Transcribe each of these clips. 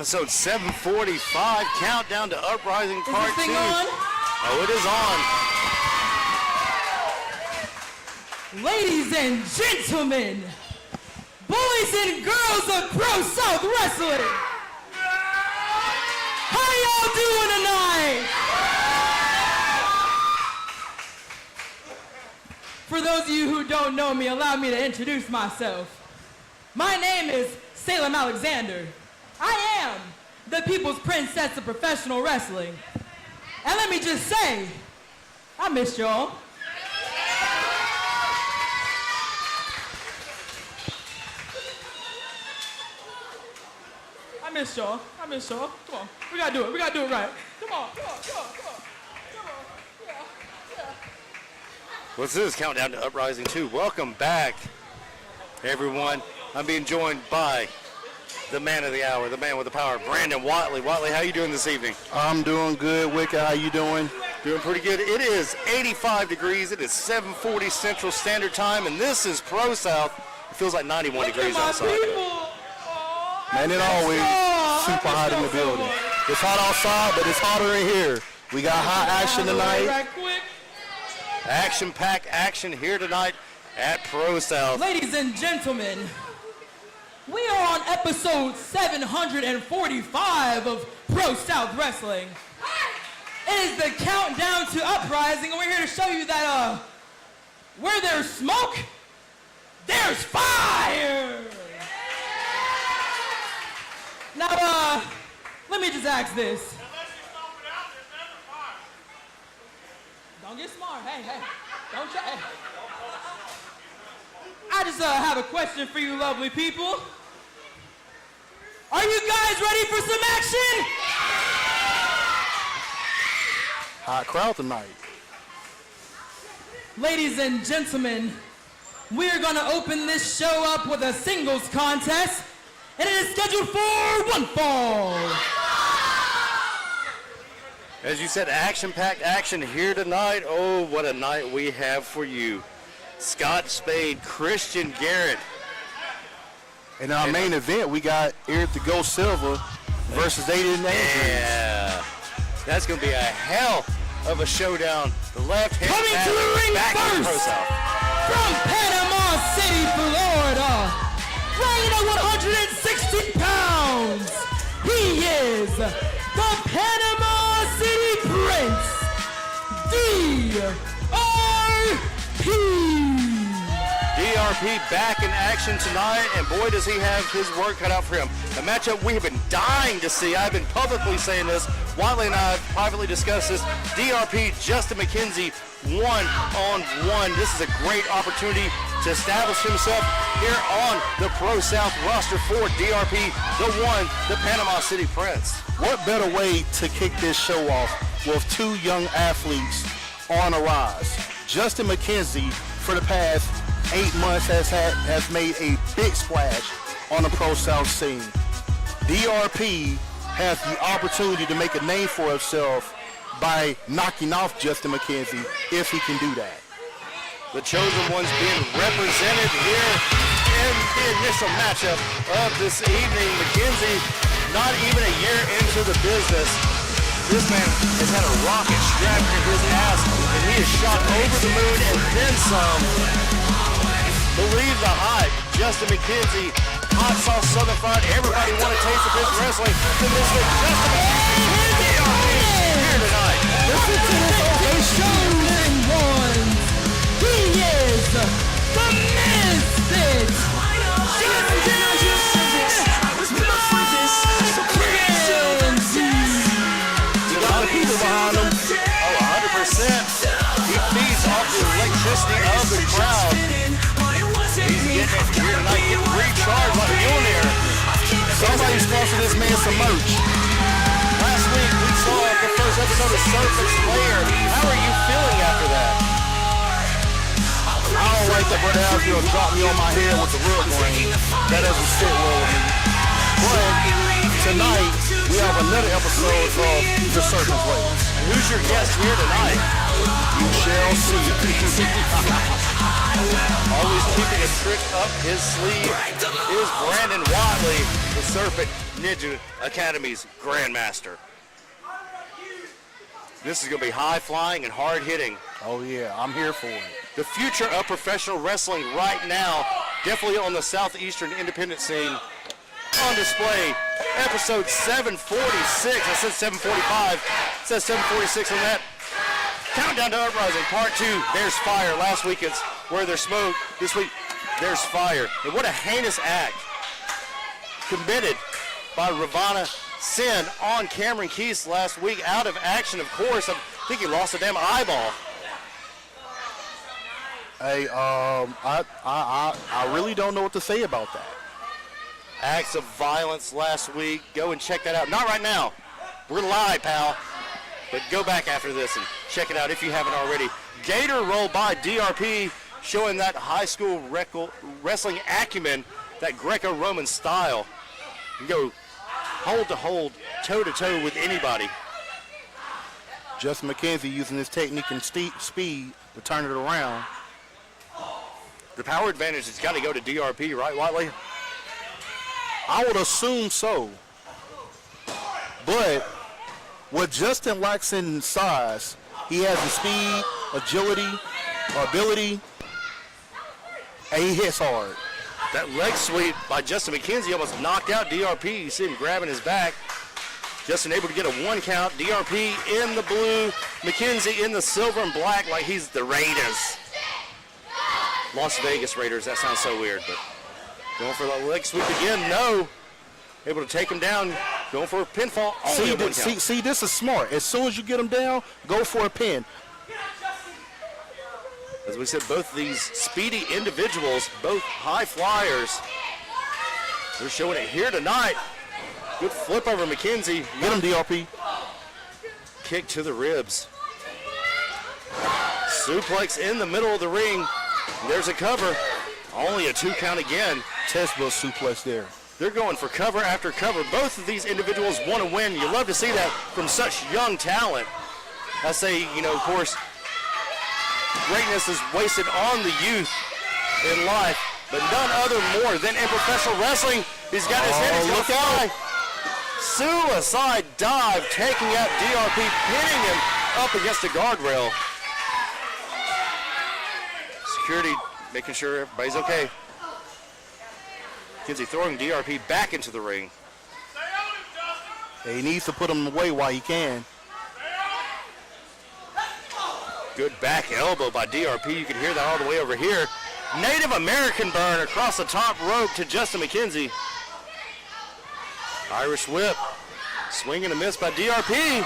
Episode 745, Countdown to Uprising Part 2. Is this thing on? Oh, it is on. Ladies and gentlemen, boys and girls of ProSouth Wrestling, how y'all doing tonight? For those of you who don't know me, allow me to introduce myself. My name is Salem Alexander. I am the People's Princess of Professional Wrestling. And let me just say, I missed y'all. I missed y'all. Come on. We gotta do it. We gotta do it right. Come on. Yeah. What's this? Countdown to Uprising 2. Welcome back, everyone. I'm being joined by the man of the hour, the man with the power, Brandon Watley. Watley, how you doing this evening? I'm doing good. Wicked, how you doing? Doing pretty good. It is 85 degrees. It is 7:40 Central Standard Time, and this is ProSouth. It feels like 91 degrees outside. Man, it always super hot in the building. It's hot outside, but it's hotter in here. We got hot action tonight. Action-packed action here tonight at ProSouth. Ladies and gentlemen, we are on episode 745 of ProSouth Wrestling. It is the countdown to Uprising, and we're here to show you that where there's smoke, there's fire! Now, let me just ask this. Don't get smart. Hey. Don't try. Hey. I just have a question for you lovely people. Are you guys ready for some action? Hot crowd tonight. Ladies and gentlemen, we're going to open this show up with a singles contest, and it is scheduled for one fall. As you said, action-packed action here tonight. Oh, what a night we have for you. Scott Spade, Christian Garrett. In our main event, we got Eric the Ghost Silva versus Aiden Andrews. Yeah. That's going to be a hell of a showdown. The left-hand coming to the ring first from Panama City, Florida, weighing at 160 pounds. He is the Panama City Prince, DRP. DRP back in action tonight, and boy, does he have his work cut out for him. A matchup we have been dying to see. I've been publicly saying this. Watley and I have privately discussed this. DRP, Justin McKenzie, one-on-one. This is a great opportunity to establish himself here on the ProSouth roster for DRP, the Panama City Prince. What better way to kick this show off with two young athletes on a rise? Justin McKenzie, for the past 8 months, has made a big splash on the ProSouth scene. DRP has the opportunity to make a name for himself by knocking off Justin McKenzie if he can do that. The chosen ones being represented here in the initial matchup of this evening. McKenzie, not even a year into the business, this man has had a rocket strapped to his ass, and he has shot over the moon and then some. Believe the hype. Justin McKenzie, hot sauce Southern fried. Everybody want a taste of his wrestling. To Mr. Justin McKenzie here tonight. Listen to this ovation and ones. He is the Misfit. You got the people behind him. Oh, 100%. He feeds off the electricity of the crowd. He's getting it here tonight, getting recharged like a millionaire. Somebody sponsor this man some merch. Last week we saw the first episode of Serpent's Lair. How are you feeling after that? I don't like that Brother Azrael dropped me on my head with the real grain. That doesn't sit well with me. But tonight, we have another episode of The Serpent's Ways. Who's your guest here tonight? You shall see. Always keeping a trick up his sleeve is Brandon Watley, the Serpent Ninja Academy's Grandmaster. This is going to be high-flying and hard-hitting. Oh, yeah, I'm here for it. The future of professional wrestling right now, definitely on the southeastern independent scene, on display. Episode 746. I said 745. It says 746 on that. Countdown to Uprising, Part 2. There's fire. Last week it's Where There's Smoke. This week, there's fire. And what a heinous act committed by Ravana Sin on Cameron Keith last week. Out of action, of course. I think he lost a damn eyeball. Hey, I really don't know what to say about that. Acts of violence last week. Go and check that out. Not right now. We're live, pal. But go back after this and check it out if you haven't already. Gator roll by DRP, showing that high school wrestling acumen, that Greco-Roman style. You go hold to hold, toe to toe with anybody. Justin McKenzie using his technique and speed to turn it around. The power advantage has got to go to DRP, right, Watley? I would assume so. But what Justin lacks in size, he has the speed, agility, ability, and he hits hard. That leg sweep by Justin McKenzie almost knocked out DRP. You see him grabbing his back. Justin able to get a 1 count. DRP in the blue, McKenzie in the silver and black like he's the Raiders. Las Vegas Raiders, that sounds so weird, but going for the leg sweep again, no. Able to take him down, going for a pinfall. See, this is smart. As soon as you get him down, go for a pin. As we said, both these speedy individuals, both high flyers, they're showing it here tonight. Good flip over McKenzie. Get him, DRP. Kick to the ribs. Suplex in the middle of the ring. There's a cover. Only a 2 count again. Textbook suplex there. They're going for cover after cover. Both of these individuals want to win. You love to see that from such young talent. I say, of course, greatness is wasted on the youth in life, but none other more than in professional wrestling. He's got his head. He's going to fly. Suicide dive, taking out DRP, pinning him up against the guardrail. Security making sure everybody's okay. McKenzie throwing DRP back into the ring. He needs to put him away while he can. Good back elbow by DRP. You can hear that all the way over here. Native American burn across the top rope to Justin McKenzie. Irish whip. Swing and a miss by DRP.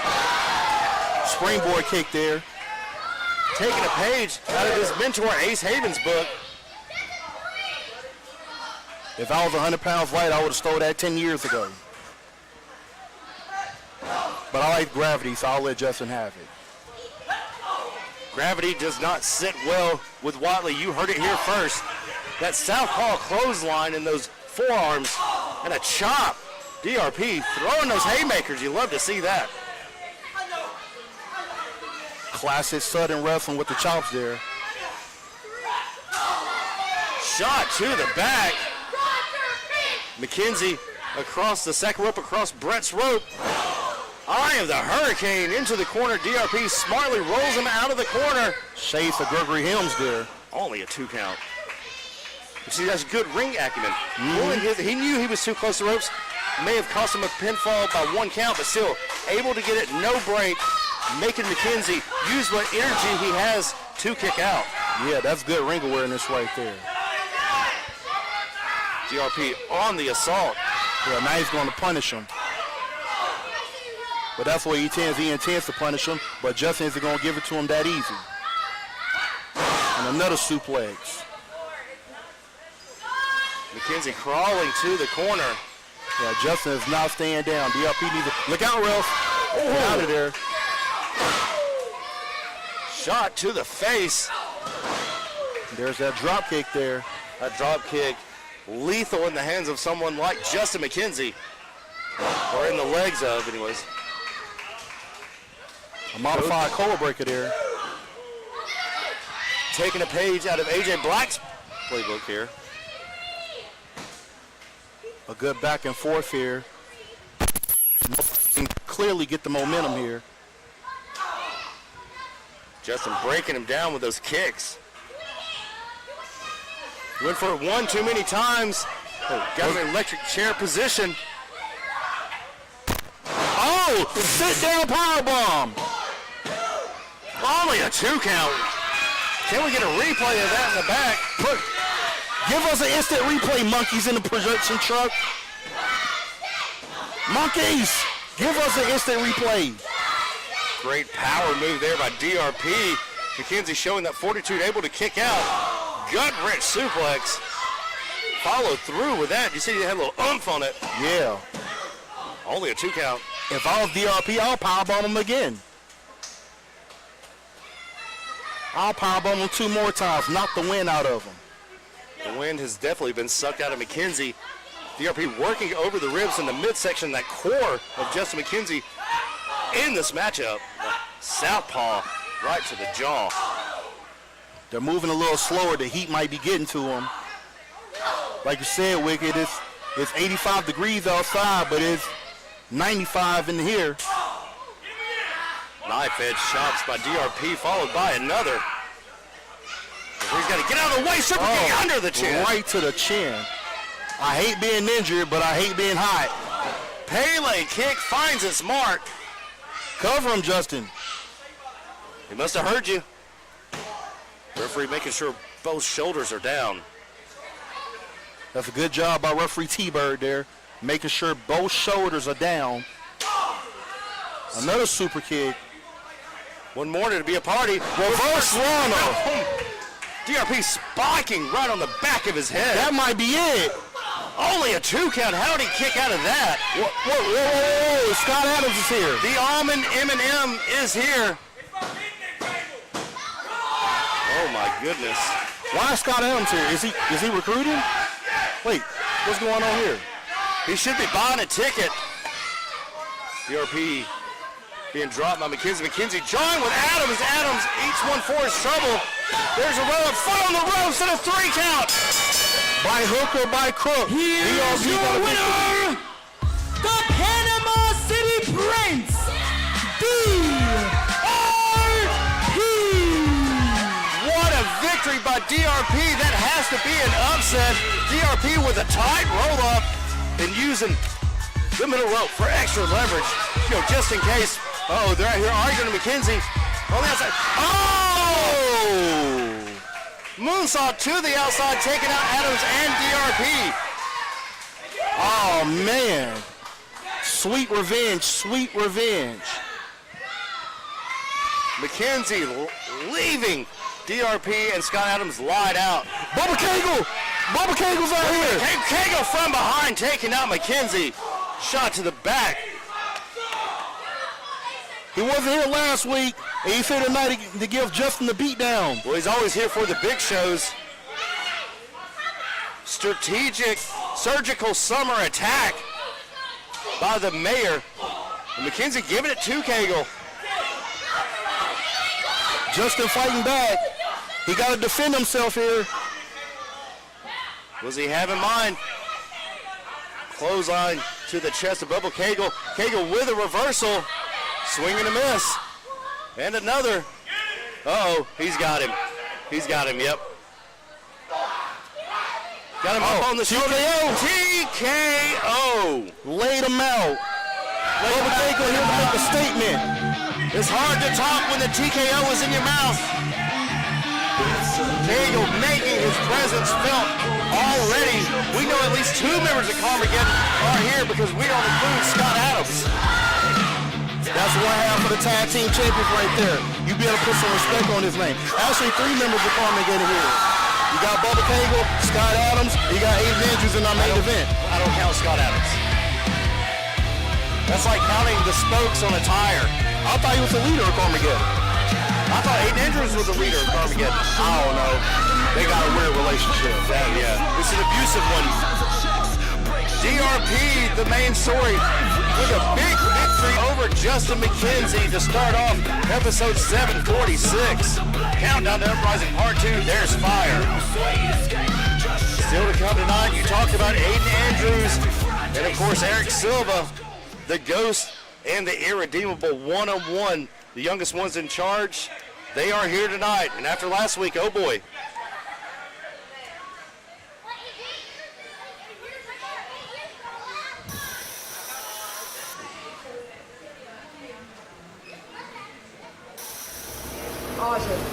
Springboard kick there. Taking a page out of his mentor Ace Haven's book. If I was 100 pounds light, I would have stole that 10 years ago. But I like gravity, so I'll let Justin have it. Gravity does not sit well with Watley. You heard it here first. That southpaw clothesline and those forearms and a chop. DRP throwing those haymakers. You love to see that. Classic Southern wrestling with the chops there. Shot to the back. McKenzie across the second rope, across Brett's rope. Eye of the Hurricane into the corner. DRP smartly rolls him out of the corner. Shades of Gregory Helms there. Only a 2 count. You see, that's good ring acumen. He knew he was too close to the ropes. May have cost him a pinfall by 1 count, but still able to get it no break, making McKenzie use what energy he has to kick out. Yeah, that's good ring awareness right there. DRP on the assault. Yeah, now he's going to punish him. But that's what he intends to punish him, but Justin isn't going to give it to him that easy. And another suplex. McKenzie crawling to the corner. Yeah, Justin is not staying down. DRP needs to look out, Ralph. Get out of there. Shot to the face. There's that drop kick there. A drop kick, lethal in the hands of someone like Justin McKenzie. Or in the legs of, anyways. A modified collar breaker there. Taking a page out of AJ Black's playbook here. A good back and forth here. Can clearly get the momentum here. Justin breaking him down with those kicks. Went for it one too many times. Got an electric chair position. Oh, sit down powerbomb. Only a 2 count. Can we get a replay of that in the back? Give us an instant replay, monkeys in the projection truck. Monkeys, give us an instant replay. Great power move there by DRP. McKenzie showing that fortitude, able to kick out. Gut-wrench suplex. Follow through with that. You see he had a little oomph on it. Yeah. Only a 2 count. If I was DRP, I'll powerbomb him again. I'll powerbomb him 2 more times, knock the wind out of him. The wind has definitely been sucked out of McKenzie. DRP working over the ribs in the midsection, that core of Justin McKenzie in this matchup. Southpaw right to the jaw. They're moving a little slower. The heat might be getting to them. Like you said, Wicked, it's 85 degrees outside, but it's 95 in here. Knife edge shots by DRP, followed by another. He's got to get out of the way. Serpent getting under the chin. Right to the chin. I hate being injured, but I hate being hot. Pele kick finds its mark. Cover him, Justin. He must have heard you. Referee making sure both shoulders are down. That's a good job by referee T-Bird there, making sure both shoulders are down. Another super kick. One more to be a party. Reverse runner. DRP spiking right on the back of his head. That might be it. Only a 2 count. How did he kick out of that? Whoa. Scott Adams is here. The almond M&M is here. Oh my goodness. Why is Scott Adams here? Is he recruiting? Wait, what's going on here? He should be buying a ticket. DRP being dropped by McKenzie. McKenzie joined with Adams. Adams, each one for his trouble. There's a roll foot on the ropes and a 3 count. By hook or by crook. Here's your winner, the Panama City Prince, DRP. What a victory by DRP. That has to be an upset. DRP with a tight roll-up and using the middle rope for extra leverage. Just in case. Oh, they're out here arguing to McKenzie. On the outside. Oh! Moonsault to the outside, taking out Adams and DRP. Oh, man. Sweet revenge, sweet revenge. McKenzie leaving DRP and Scott Adams lied out. Bubba Kegel! Bubba Kegel's out here! Kegel from behind, taking out McKenzie. Shot to the back. He wasn't here last week, and he's here tonight to give Justin the beatdown. Well, he's always here for the big shows. Strategic, surgical summer attack by the mayor. And McKenzie giving it to Kegel. Justin fighting back. He got to defend himself here. Was he have in mind? Clothesline to the chest of Bubba Kegel. Kegel with a reversal. Swing and a miss. And another. Uh-oh, he's got him. He's got him, yep. Got him up on the shoulder. TKO. Laid him out. Bubba Kegel here to make a statement. It's hard to talk when the TKO is in your mouth. Kegel making his presence felt already. We know at least 2 members of Armageddon are here because we don't include Scott Adams. That's 1/2 of the tag team champions right there. You better put some respect on his name. Actually, 3 members of Armageddon here. You got Bubba Kegel, Scott Adams, you got Aiden Andrews in our main event. I don't count Scott Adams. That's like counting the spokes on a tire. I thought he was the leader of Armageddon. I thought Aiden Andrews was the leader of Armageddon. I don't know. They got a weird relationship. Yeah. It's an abusive one. DRP, the main story, with a big victory over Justin McKenzie to start off episode 746. Countdown to Uprising Part 2, there's fire. Still to come tonight, you talked about Aiden Andrews, and of course Eric Silva, the Ghost, and the Irredeemable one-on-one, the youngest ones in charge. They are here tonight, and after last week, oh boy. Aja.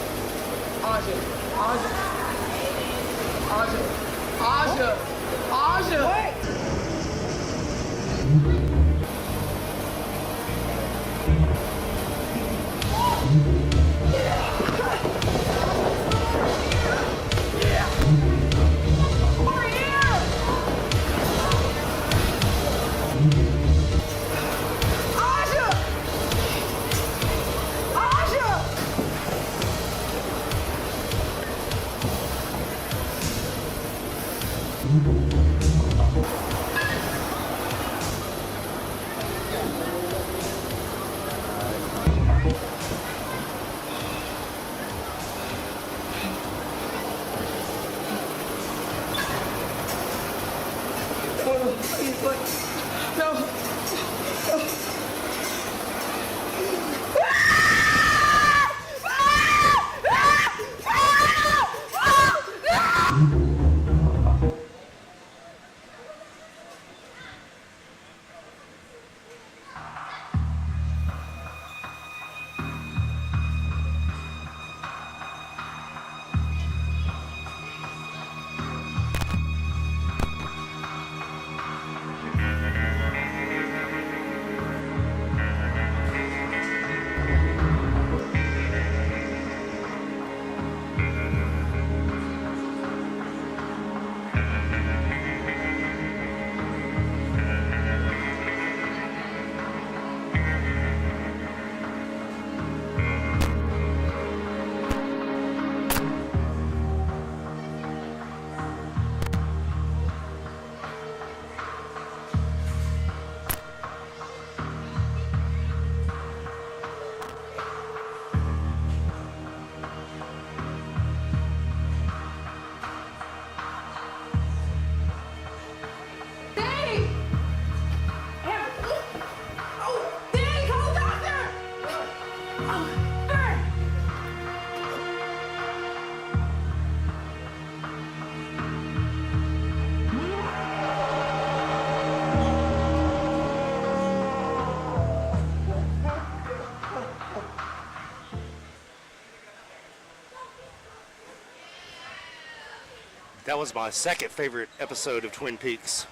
That was my second favorite episode of Twin Peaks.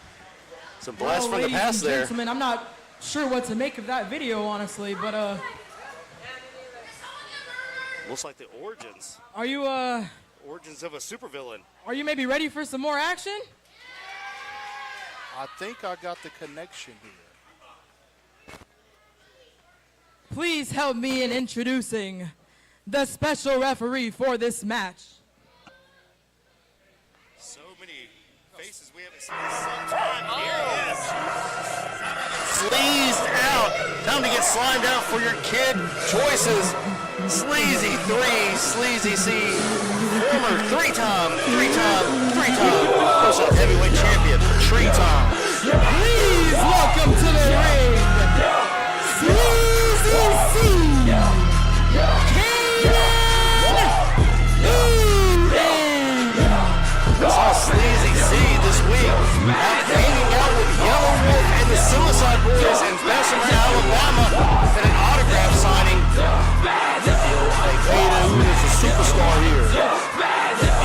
Some blast from the ladies past and there. Gentlemen, I'm not sure what to make of that video, honestly, but Looks like the origins. are you Origins of a supervillain. are you maybe ready for some more action? I think I got the connection here. Please help me in introducing the special referee for this match. So many faces we haven't seen in some time. Here it is. Sleazed out. Time to get slimed out for your kid choices. Sleazy 3, Sleazy C, former three-time ProSouth heavyweight champion, 3 times. Please welcome to the ring, Sleazy C. Saw Sleazy C this week out hanging out with Yellow Wolf and the Suicide Boys in Bessemer, Alabama at an autograph signing. Hey, who is a superstar here?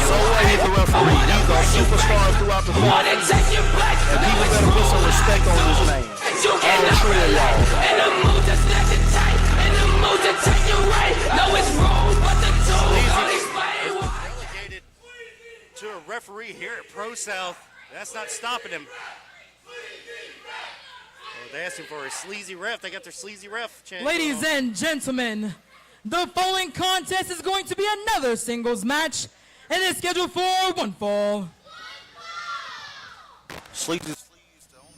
So he's the referee. He's a superstar throughout the fight. And people better put some respect on his name. All true of y'all. In the mood to snatch it tight, in the mood to take you right. No, it's wrong, but the tool don't explain why. Relegated to a referee here at ProSouth. That's not stopping him. Oh, they asked him for a sleazy ref. They got their sleazy ref chant. Ladies and gentlemen, the following contest is going to be another singles match, and it's scheduled for one fall. Sleazy C is the only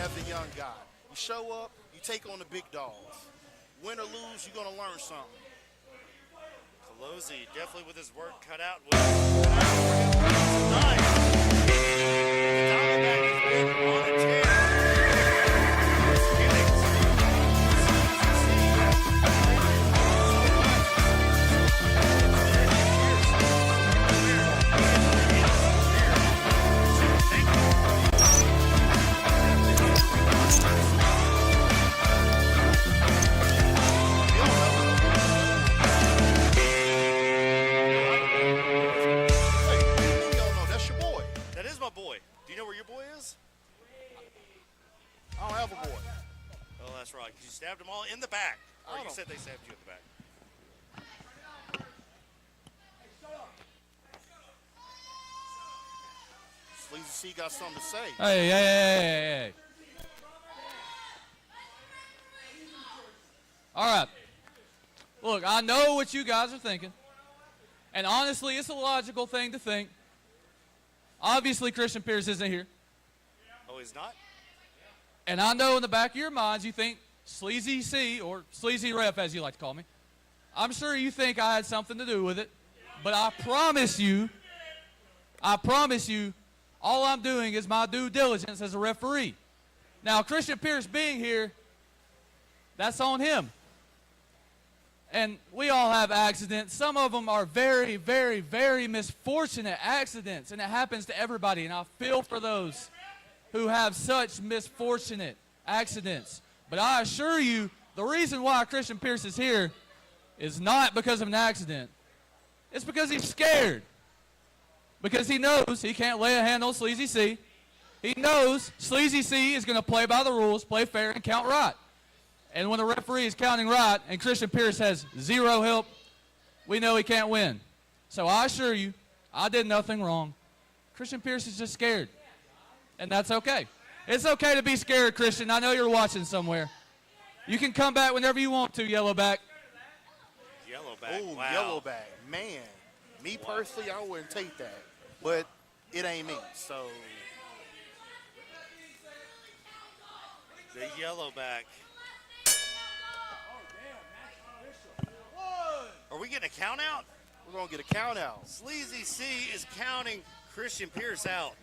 as a young guy. You show up, you take on the big dogs. Win or lose, you're going to learn something. Colli definitely with his work cut out. Tonight. The Diamondback has been on a tear. I don't have a boy. Oh, that's right. You stabbed them all in the back. Or you said they stabbed you in the back. Sleazy C got something to say. Hey. All right. Look, I know what you guys are thinking. And honestly, it's a logical thing to think. Obviously, Christian Pierce isn't here. Oh, he's not? And I know in the back of your minds you think Sleazy C, or Sleazy Ref as you like to call me, I'm sure you think I had something to do with it. But I promise you, all I'm doing is my due diligence as a referee. Now, Christian Pierce being here, that's on him. And we all have accidents. Some of them are very, very, very misfortunate accidents, and it happens to everybody, and I feel for those who have such misfortunate accidents. But I assure you, the reason why Christian Pierce is here is not because of an accident. It's because he's scared. Because he knows he can't lay a hand on Sleazy C. He knows Sleazy C is going to play by the rules, play fair, and count right. And when the referee is counting right and Christian Pierce has zero help, we know he can't win. So I assure you, I did nothing wrong. Christian Pierce is just scared. And that's okay. It's okay to be scared, Christian. I know you're watching somewhere. You can come back whenever you want to, Yellowback. Yellowback, Oh, wow. Yellowback. Man, me personally, I wouldn't take that. But it ain't me, so. The Yellowback. Are we getting a count out? We're going to get a count out. Sleazy C is counting Christian Pierce out.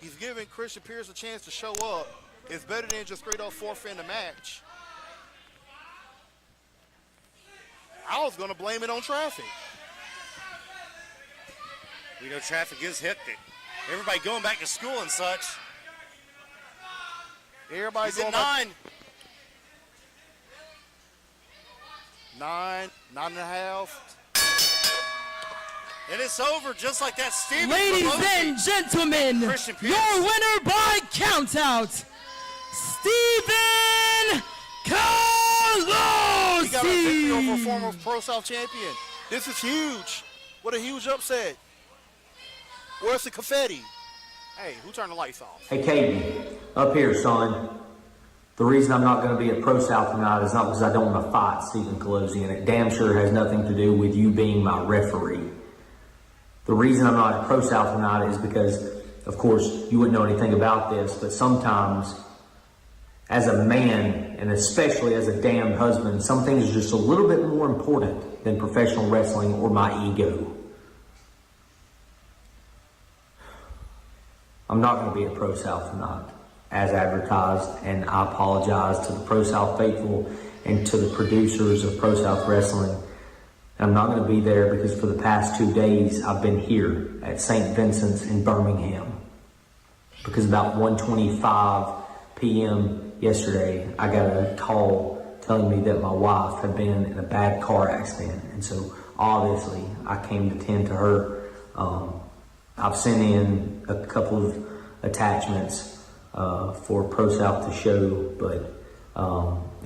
He's giving Christian Pierce a chance to show up. It's better than just straight up forfeiting the match. I was going to blame it on traffic. We know traffic is hectic. Everybody going back to school and such. Everybody's He's going at back. 9. 9.5. And it's over just like that. Steven Ladies Pelosi. and gentlemen, Christian Pierce. your winner by countout, Stephen Colli. He got a victory over a former ProSouth champion. This is huge. What a huge upset. Where's the confetti? Hey, who turned the lights off? Hey, Caden, up here, son. The reason I'm not going to be at ProSouth tonight is not because I don't want to fight Stephen Colli, and it damn sure has nothing to do with you being my referee. The reason I'm not at ProSouth tonight is because, of course, you wouldn't know anything about this, but sometimes, as a man, and especially as a damn husband, some things are just a little bit more important than professional wrestling or my ego. I'm not going to be at ProSouth tonight, as advertised, and I apologize to the ProSouth faithful and to the producers of ProSouth Wrestling. I'm not going to be there because for the past 2 days I've been here at St. Vincent's in Birmingham. Because about 1:25 p.m. yesterday, I got a call telling me that my wife had been in a bad car accident, and so obviously I came to tend to her. I've sent in a couple of attachments for ProSouth to show, but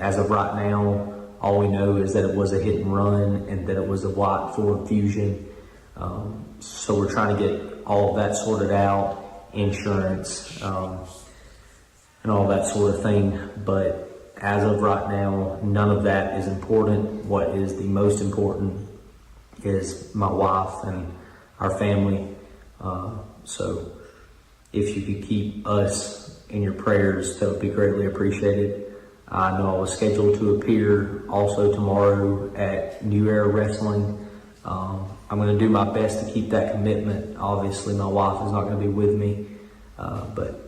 as of right now, all we know is that it was a hit and run and that it was a white Ford Fusion. So we're trying to get all of that sorted out, insurance, and all that sort of thing. But as of right now, none of that is important. What is the most important is my wife and our family. So if you could keep us in your prayers, that would be greatly appreciated. I know I was scheduled to appear also tomorrow at New Era Wrestling. I'm going to do my best to keep that commitment. Obviously, my wife is not going to be with me, but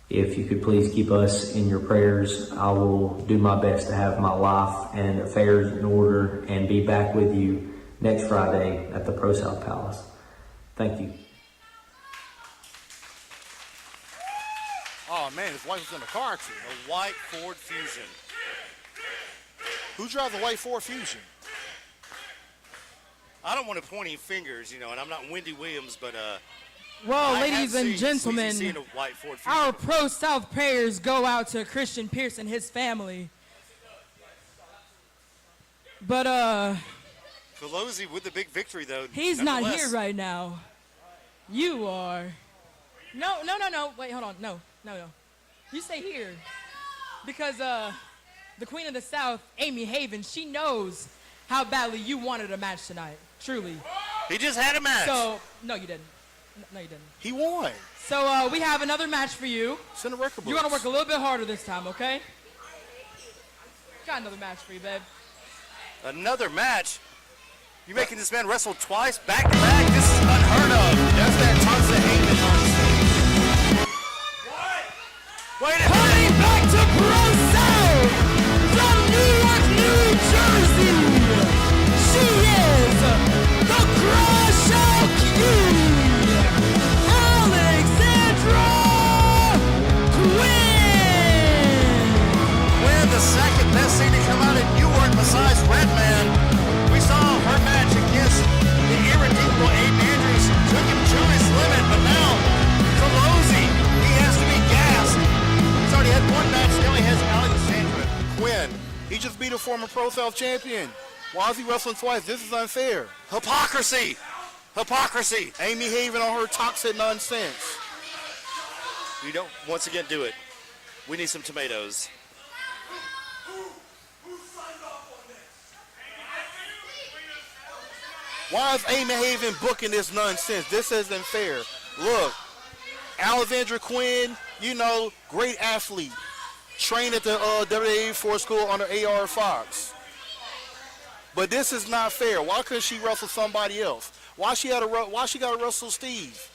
if you could please keep us in your prayers, I will do my best to have my life and affairs in order and be back with you next Friday at the ProSouth Palace. Thank you. Oh man, his wife was in a car accident. The white Ford Fusion. Who drives the white Ford Fusion? I don't want to point any fingers, and I'm not Wendy Williams, but Well, I ladies have and seen gentlemen, Sleazy C in a white Ford Fusion. our Pro-South prayers go out to Christian Pierce and his family. But, Colli with the big victory, though. he's not nonetheless. here right now. You are. No. Wait, hold on. No. You stay here. Because, the Queen of the South, Amy Haven, she knows how badly you wanted a match tonight. Truly. He just had a match. So, no, you didn't. No, you didn't. He won. So, we have another match for you. Send a record You're books. going to work a little bit harder this time, okay? Got another match for you, babe. Another match? You making this man wrestle twice, back to back? This is unheard of. That's that toxic Haven nonsense. Wait a minute. Coming back to ProSouth from Newark, New Jersey. She is the Crossout Queen, Alexandra Quinn. Quinn, the second best thing to come out of Newark besides Redman. We saw her match against the irredeemable Abe Andrews. Took him to his limit, but now Colli, he has to be gassed. He's already had one match, now he has Alexandra. Quinn, he just beat a former Pro South champion. Why is he wrestling twice? This is unfair. Hypocrisy. Hypocrisy. Amy Haven on her toxic nonsense. You don't once again do it. We need some tomatoes. Why is Amy Haven booking this nonsense? This isn't fair. Look, Alexandra Quinn, great athlete. Trained at the WWE Force School under A.R. Fox. But this is not fair. Why couldn't she wrestle somebody else? Why she got to wrestle Steve?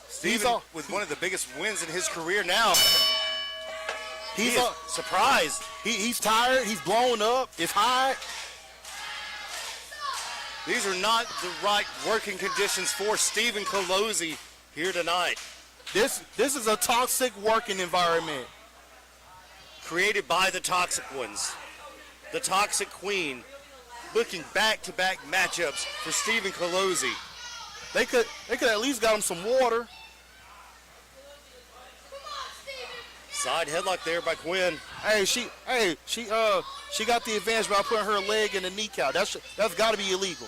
Steven with one of the biggest wins in his career now. He's surprised. He's tired. He's blown up. It's hot. These are not the right working conditions for Stephen Colli here tonight. This is a toxic working environment. Created by the toxic ones. The toxic queen booking back-to-back matchups for Stephen Colli. They could at least got him some water. Side headlock there by Quinn. She got the advantage by putting her leg in the kneecap. That's got to be illegal.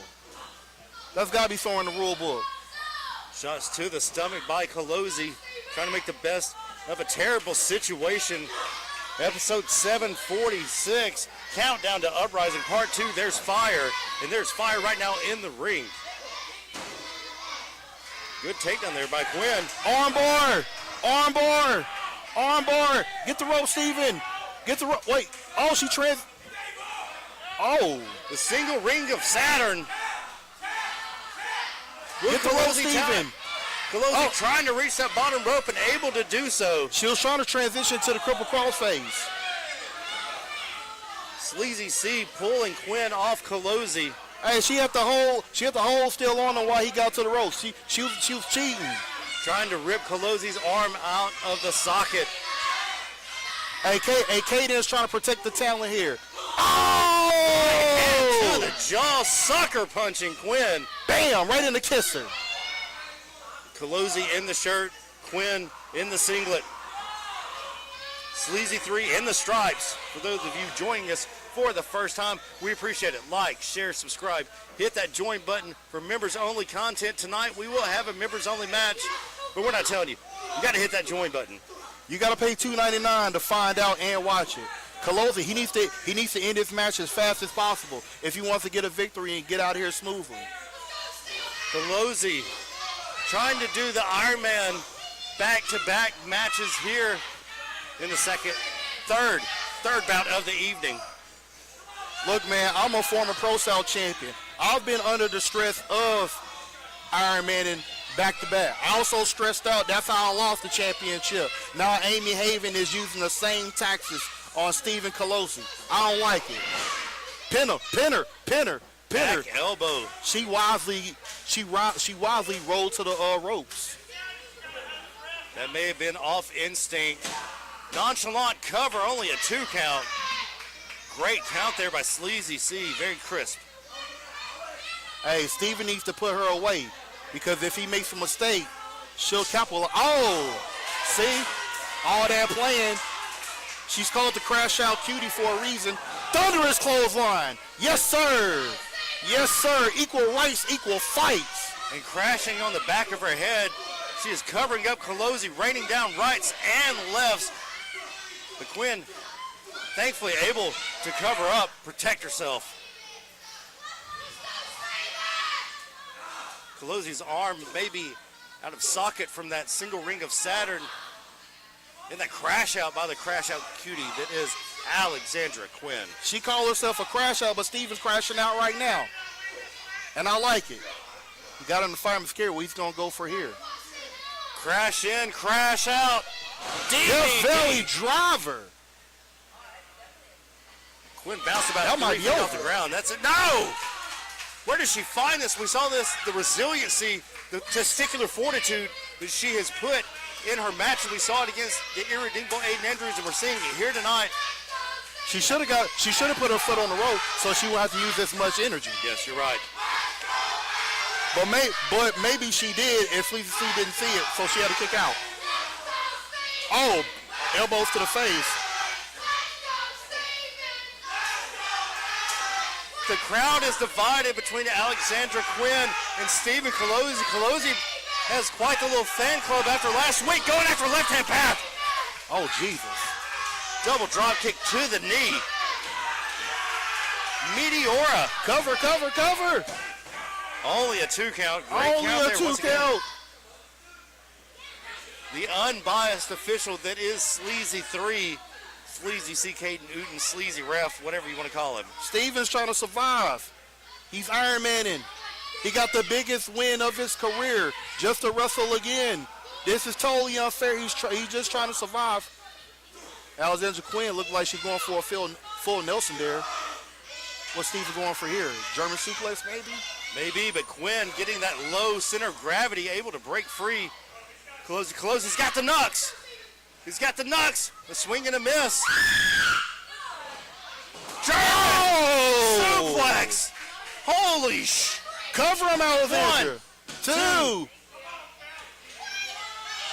That's got to be throwing the rule book. Shots to the stomach by Colli, trying to make the best of a terrible situation. Episode 746, countdown to Uprising Part 2. There's fire, and there's fire right now in the ring. Good takedown there by Quinn. Armbar! Armbar! Armbar! Get the rope, Steven! Get the rope. Wait. Oh, she trans. Oh. The single ring of Saturn. Get the rope, Steven. Colli trying to reach that bottom rope and able to do so. She was trying to transition to the cripple crossface. Sleazy C pulling Quinn off Colli. Hey, she had the hole still on her while he got to the ropes. She was cheating. Trying to rip Colosi's arm out of the socket. Hey, Kaden is trying to protect the talent here. Oh! And to the jaw, sucker punching Quinn. Bam! Right in the kisser. Colli in the shirt, Quinn in the singlet. Sleazy 3 in the stripes. For those of you joining us for the first time, we appreciate it. Like, share, subscribe. Hit that join button for members-only content. Tonight, we will have a members-only match, but we're not telling you. You got to hit that join button. You got to pay $2.99 to find out and watch it. Colli, he needs to end this match as fast as possible if he wants to get a victory and get out of here smoothly. Colli trying to do the Iron Man back-to-back matches here in the third bout of the evening. Look, man, I'm a former ProSouth champion. I've been under the stress of Armageddon back-to-back. I also stressed out. That's how I lost the championship. Now Amy Haven is using the same tactics on Stephen Colli. I don't like it. Pinner. Back elbow. She wisely rolled to the ropes. That may have been off instinct. Nonchalant cover, only a 2 count. Great count there by Sleazy C, very crisp. Hey, Steven needs to put her away because if he makes a mistake, she'll capitalize. Oh, see? All that playing. She's called the crash out cutie for a reason. Thunderous clothesline. Yes, sir. Yes, sir. Equal rights, equal fights. And crashing on the back of her head, she is covering up Colli, raining down rights and lefts. But Quinn, thankfully able to cover up, protect herself. Colli's arm may be out of socket from that single ring of Saturn in that crash out by the crash out cutie that is Alexandra Quinn. She called herself a crash out, but Steven's crashing out right now. And I like it. He got him to fire him scared. Well, he's going to go for here. Crash in, crash out. Death Valley driver. Quinn bounced about that 3 might be feet over. off the ground. That's it. No! Where does she find this? We saw this, the resiliency, the testicular fortitude that she has put in her match. We saw it against the irredeemable Aiden Andrews, and we're seeing it here tonight. She should have put her foot on the rope so she won't have to use this much energy. Yes, you're right. But maybe she did if Sleazy C didn't see it, so she had to kick out. Oh, elbows to the face. The crowd is divided between Alexandra Quinn and Stephen Colli. Colli has quite the little fan club after last week, going after left-hand path. Oh, Jesus. Double drop kick to the knee. Meteora. Cover. Only a 2 count. Great Only count a there 2 once again. count. The unbiased official that is Sleazy 3. Sleazy C, Caden Uten, Sleazy Ref, whatever you want to call him. Steven's trying to survive. He's Ironmaning. He got the biggest win of his career just to wrestle again. This is totally unfair. He's just trying to survive. Alexandra Quinn looked like she's going for a full Nelson there. What's Steven going for here? German suplex maybe? Maybe, but Quinn getting that low center of gravity, able to break free. Colli's got the knucks. He's got the knucks. A swing and a miss. Oh! Suplex. Holy sh! Cover him, Alexandra. 2.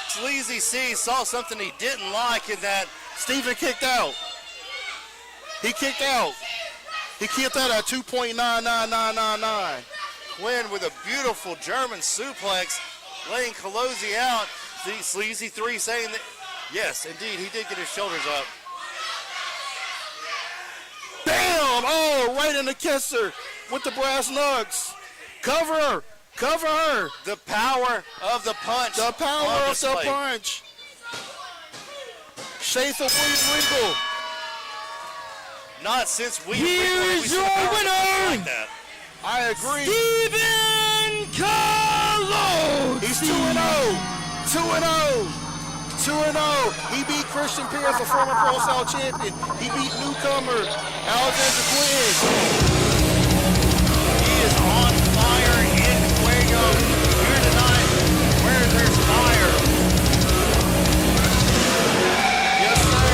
Sleazy C saw something he didn't like in that. Steven kicked out. He kicked out. He kicked out at 2.99999. Quinn with a beautiful German suplex, laying Colli out. The Sleazy 3 saying that, yes, indeed, he did get his shoulders up. Bam! Oh, right in the kisser with the brass knucks. Cover her. The power of the punch. The power of the punch. Shades of Wrinkle. Not since we. Here's your winner. Like that. I agree. Stephen Colli. He's 2-0. 2-0. He beat Christian Pierce, a former ProSouth champion. He beat newcomer Alexandra Quinn. He is on fire in Fuego here tonight, where there's fire. Yes, sir.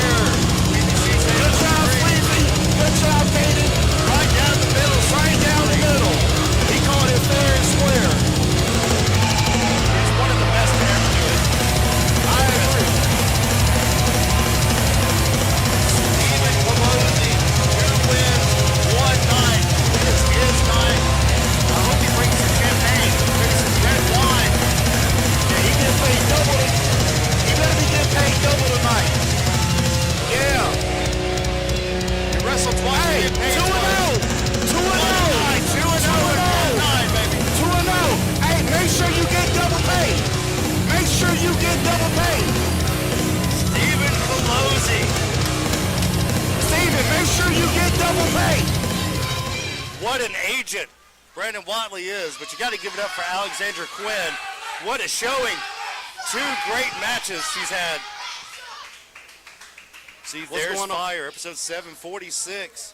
Good job, Sleazy. Good job, Caden. Right down the middle. Right down the middle. He called it fair and square. He's one of the best to ever do it. I agree. Stephen Colli, 2 wins, 1 night. what an agent Brandon Watley is, but you got to give it up for Alexandra Quinn. What a showing. 2 great matches she's had. See, there's Fire, episode 746.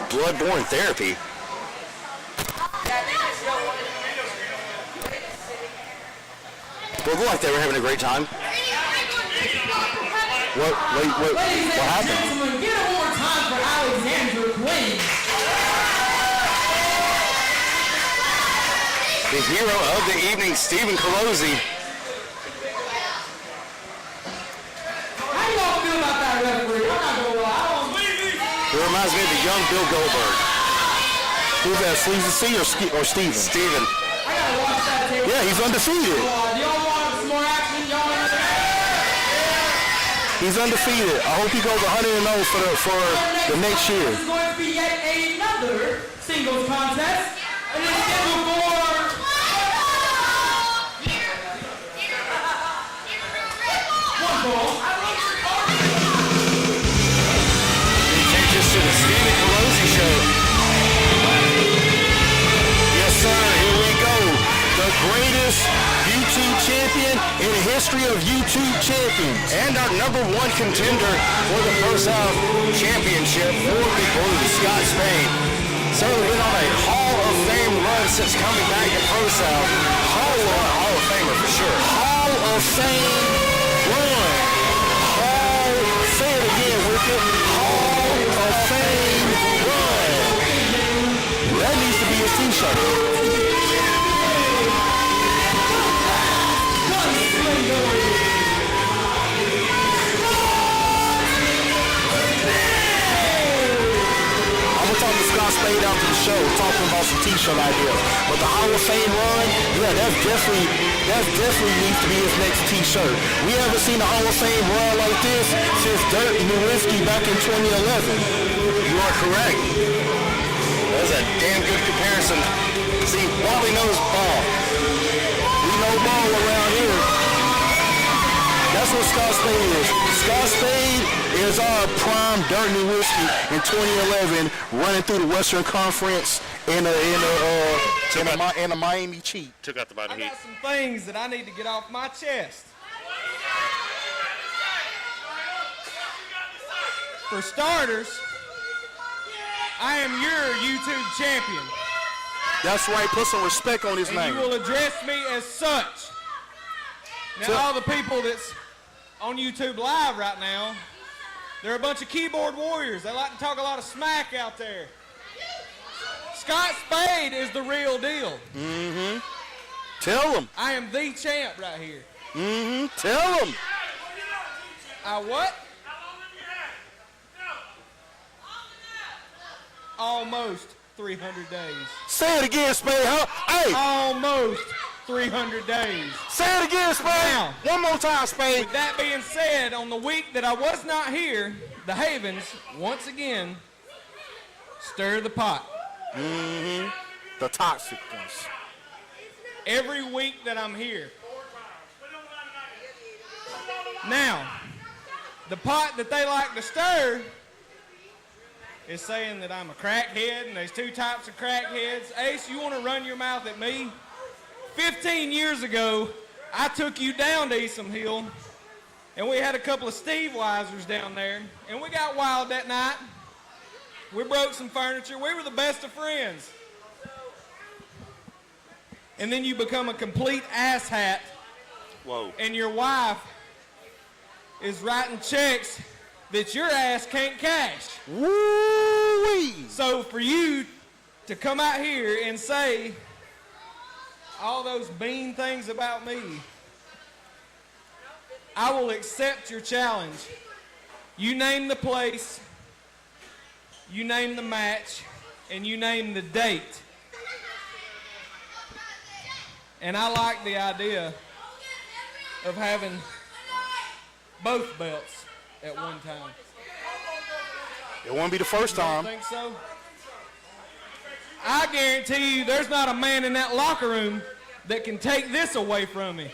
Bloodborne Therapy. Well, look like they were having a great time. What happened? Gentlemen, get one more time for Alexandra Quinn. The hero of the evening, Stephen Colli. How do y'all feel about that referee? I'm not gonna lie. It reminds me of the young Bill Goldberg. Who's that, Sleazy C or Steven? Steven. I gotta watch that tape. Yeah, he's undefeated. Do y'all want some more action? Y'all want to He's undefeated. I hope he goes 100-0 for the next year. This is going to be yet another singles contest. And it's scheduled for... one ball. He takes us to the Stephen Colli show. Yes, sir. Here we go. The greatest YouTube champion in the history of YouTube champions. And our #1 contender for the ProSouth Championship for Big Blue, Scott Spade. Certainly been on a Hall of Fame run since coming back to ProSouth. Hall of Famer for sure. Hall of Fame run. Say it again, Wicked. Hall of Fame run. That needs to be a t-shirt. Scott Spade after the show talking about some t-shirt ideas. But the Hall of Fame run, yeah, that's definitely needs to be his next t-shirt. We haven't seen a Hall of Fame run like this since Dirk Nowitzki back in 2011. You are correct. That's a damn good comparison. See, Wally knows ball. We know ball around here. That's what Scott Spade is. Scott Spade is our prime Dirk Nowitzki in 2011, running through the Western Conference in a Miami cheat. Took out the body heat. I got some things that I need to get off my chest. For starters, I am your YouTube champion. That's right. Put some respect on his and name. You will address me as such. Now, all the people that's on YouTube Live right now, they're a bunch of keyboard warriors. They like to talk a lot of smack out there. Scott Spade is the real deal. Mm-hmm. Tell them. I am the champ right here. Mm-hmm. Tell them. I what? Almost 300 days. Say it again, Spade. Hey. Almost 300 days. Say it again, Spade. Now, one more time, Spade. With that being said, on the week that I was not here, the Havens, once again, stir the pot. Mm-hmm. The toxic ones. Every week that I'm here. Now, the pot that they like to stir is saying that I'm a crackhead, and there's 2 types of crackheads. Ace, you want to run your mouth at me? 15 years ago, I took you down to Eastham Hill, and we had a couple of Steve Weisers down there, and we got wild that night. We broke some furniture. We were the best of friends. And then you become a complete asshat. Whoa. And your wife is writing checks that your ass can't cash. Woo-wee. So for you to come out here and say all those mean things about me, I will accept your challenge. You name the place, you name the match, and you name the date. And I like the idea of having both belts at one time. It won't be the first time. You think so? I guarantee you there's not a man in that locker room that can take this away from me.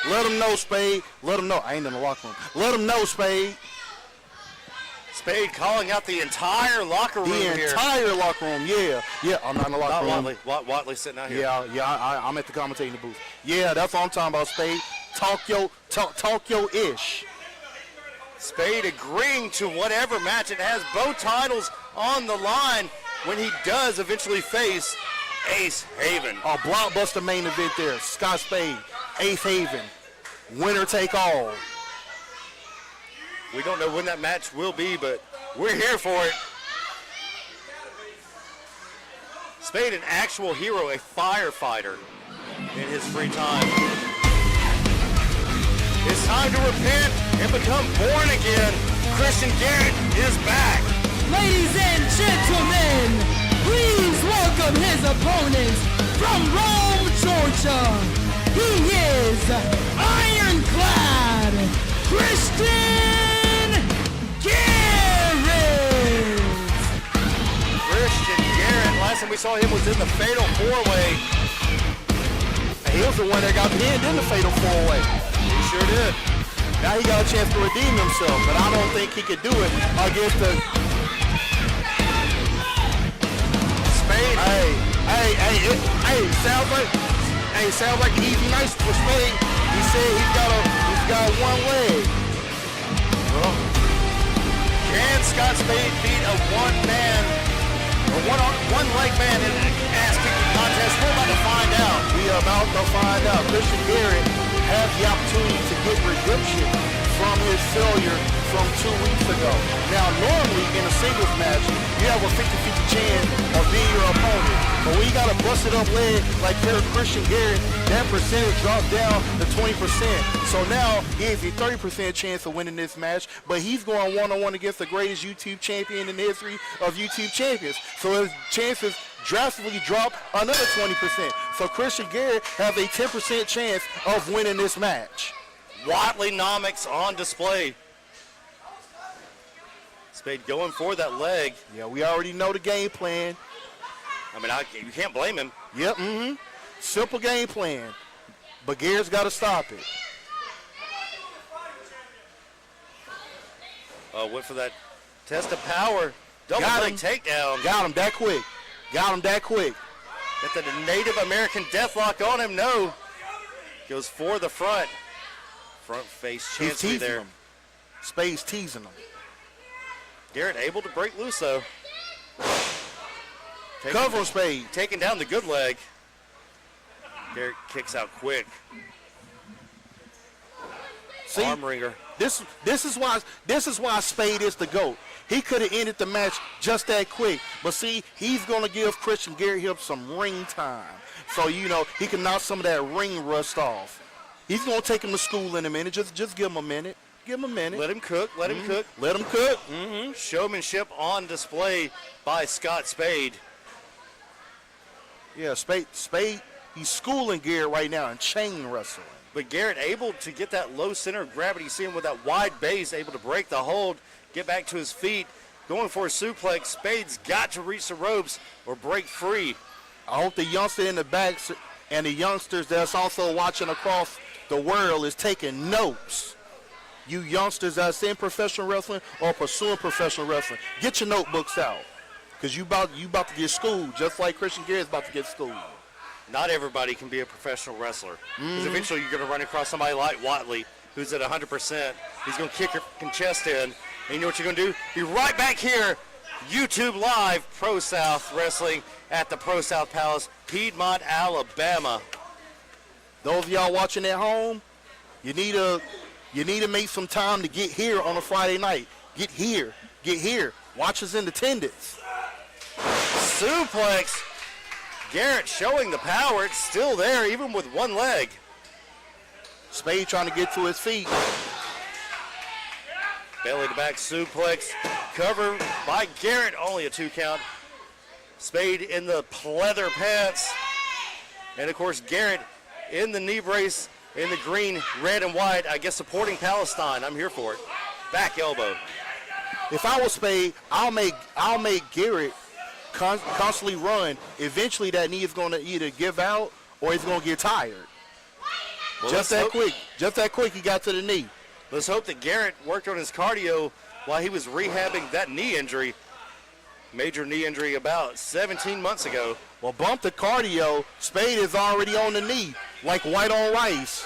Let him know, Spade. Let him know. I ain't in the locker room. Let him know, Spade. Spade calling out the entire locker room here. The entire locker room, yeah. Yeah, I'm not in the locker room. Watley sitting out here. Yeah, I'm at the commentating booth. Yeah, that's what I'm talking about, Spade. Talk your ish. Spade agreeing to whatever match. It has both titles on the line when he does eventually face Ace Haven. A blockbuster main event there. Scott Spade, Ace Haven, winner take all. We don't know when that match will be, but we're here for it. Spade, an actual hero, a firefighter in his free time. It's time to repent and become born again. Christian Garrett is back. Ladies and gentlemen, please welcome his opponent from Rome, Georgia. He is ironclad Christian Garrett. Christian Garrett, last time we saw him was in the Fatal 4-Way. He was the one that got pinned in the Fatal 4-Way. He sure did. Now he got a chance to redeem himself, but I don't think he could do it against the... Spade. Sounds like easy nice for Spade. He said he's got one leg. Well, can Scott Spade beat a one-leg man in an ass-kicking contest? We're about to find out. We are about to find out. Christian Garrett has the opportunity to get redemption from his failure from 2 weeks ago. Now, normally in a singles match, you have a 50-50 chance of being your opponent. But when you got a busted-up leg like Christian Garrett, that percentage dropped down to 20%. So now he has a 30% chance of winning this match, but he's going one-on-one against the greatest YouTube champion in the history of YouTube champions. So his chances drastically drop another 20%. So Christian Garrett has a 10% chance of winning this match. Watley-nomics on display. Spade going for that leg. Yeah, we already know the game plan. I mean, you can't blame him. Yep, simple game plan. But Garrett's got to stop it. Went for that test of power. Double leg takedown. Got him that quick. Got the Native American deathlock on him. No. Goes for the front. Front face chance to be there. Him. Spade's teasing him. Garrett able to break loose though. Cover Spade. Taking down the good leg. Garrett kicks out quick. See, arm ringer. This is why Spade is the GOAT. He could have ended the match just that quick. But see, he's gonna give Christian Garrett some ring time. So he can knock some of that ring rust off. He's gonna take him to school in a minute. Just give him a minute. Give him a minute. Let him cook. Let him cook. Let him cook. Showmanship on display by Scott Spade. Yeah, Spade, he's schooling Garrett right now in chain wrestling. But Garrett able to get that low center of gravity, see him with that wide base, able to break the hold, get back to his feet, going for a suplex. Spade's got to reach the ropes or break free. I hope the youngster in the back and the youngsters that's also watching across the world is taking notes. You youngsters that's in professional wrestling or pursuing professional wrestling, get your notebooks out. Because you about to get schooled, just like Christian Garrett's about to get schooled. Not everybody can be a professional wrestler. Because eventually you're going to run across somebody like Watley, who's at 100%. He's going to kick your chest in. And you know what you're going to do? Be right back here, YouTube Live, ProSouth Wrestling at the ProSouth Palace, Piedmont, Alabama. Those of y'all watching at home, you need to make some time to get here on a Friday night. Get here. Watch us in attendance. Suplex. Garrett showing the power. It's still there, even with one leg. Spade trying to get to his feet. Belly to back suplex. Cover by Garrett. Only a 2 count. Spade in the pleather pants. And, of course, Garrett in the knee brace, in the green, red, and white. I guess supporting Palestine. I'm here for it. Back elbow. If I was Spade, I'll make Garrett constantly run. Eventually, that knee is going to either give out or he's going to get tired. Well, Just that quick he got to the knee. Let's hope that Garrett worked on his cardio while he was rehabbing that knee injury. Major knee injury about 17 months ago. Well, bump the cardio. Spade is already on the knee, like white on rice.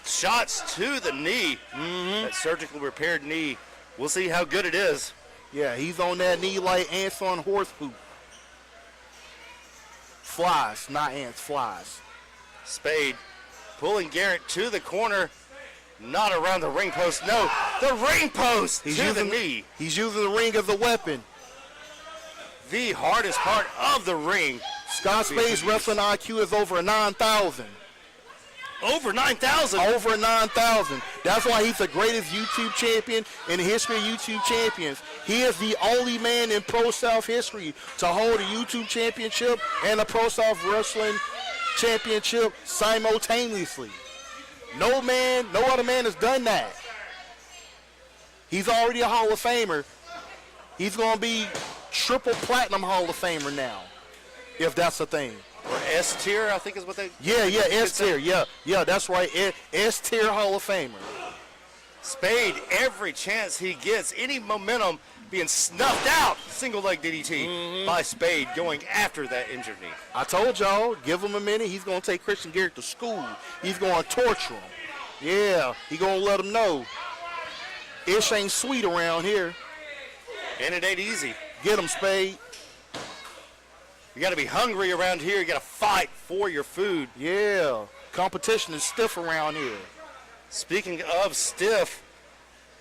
Shots to the knee. That surgically repaired knee. We'll see how good it is. Yeah, he's on that knee like ants on horse poop. Flies, not ants, flies. Spade pulling Garrett to the corner. Not around the ring post. No, the ring post to the knee. He's using the ring as a weapon. The hardest part of the ring. Scott Spade's wrestling IQ is over 9,000. Over 9,000? Over 9,000. That's why he's the greatest YouTube champion in the history of YouTube champions. He is the only man in Pro South history to hold a YouTube championship and a Pro South wrestling championship simultaneously. No other man has done that. He's already a Hall of Famer. He's going to be triple platinum Hall of Famer now, if that's a thing. Or S tier, I think is what they. Yeah, S tier. Yeah, that's right. S tier Hall of Famer. Spade, every chance he gets, any momentum being snuffed out. Single leg DDT by Spade going after that injured knee. I told y'all, give him a minute. He's going to take Christian Garrett to school. He's going to torture him. Yeah, he's going to let him know. Ish ain't sweet around here. And it ain't easy. Get him, Spade. You got to be hungry around here. You got to fight for your food. Yeah, competition is stiff around here. Speaking of stiff,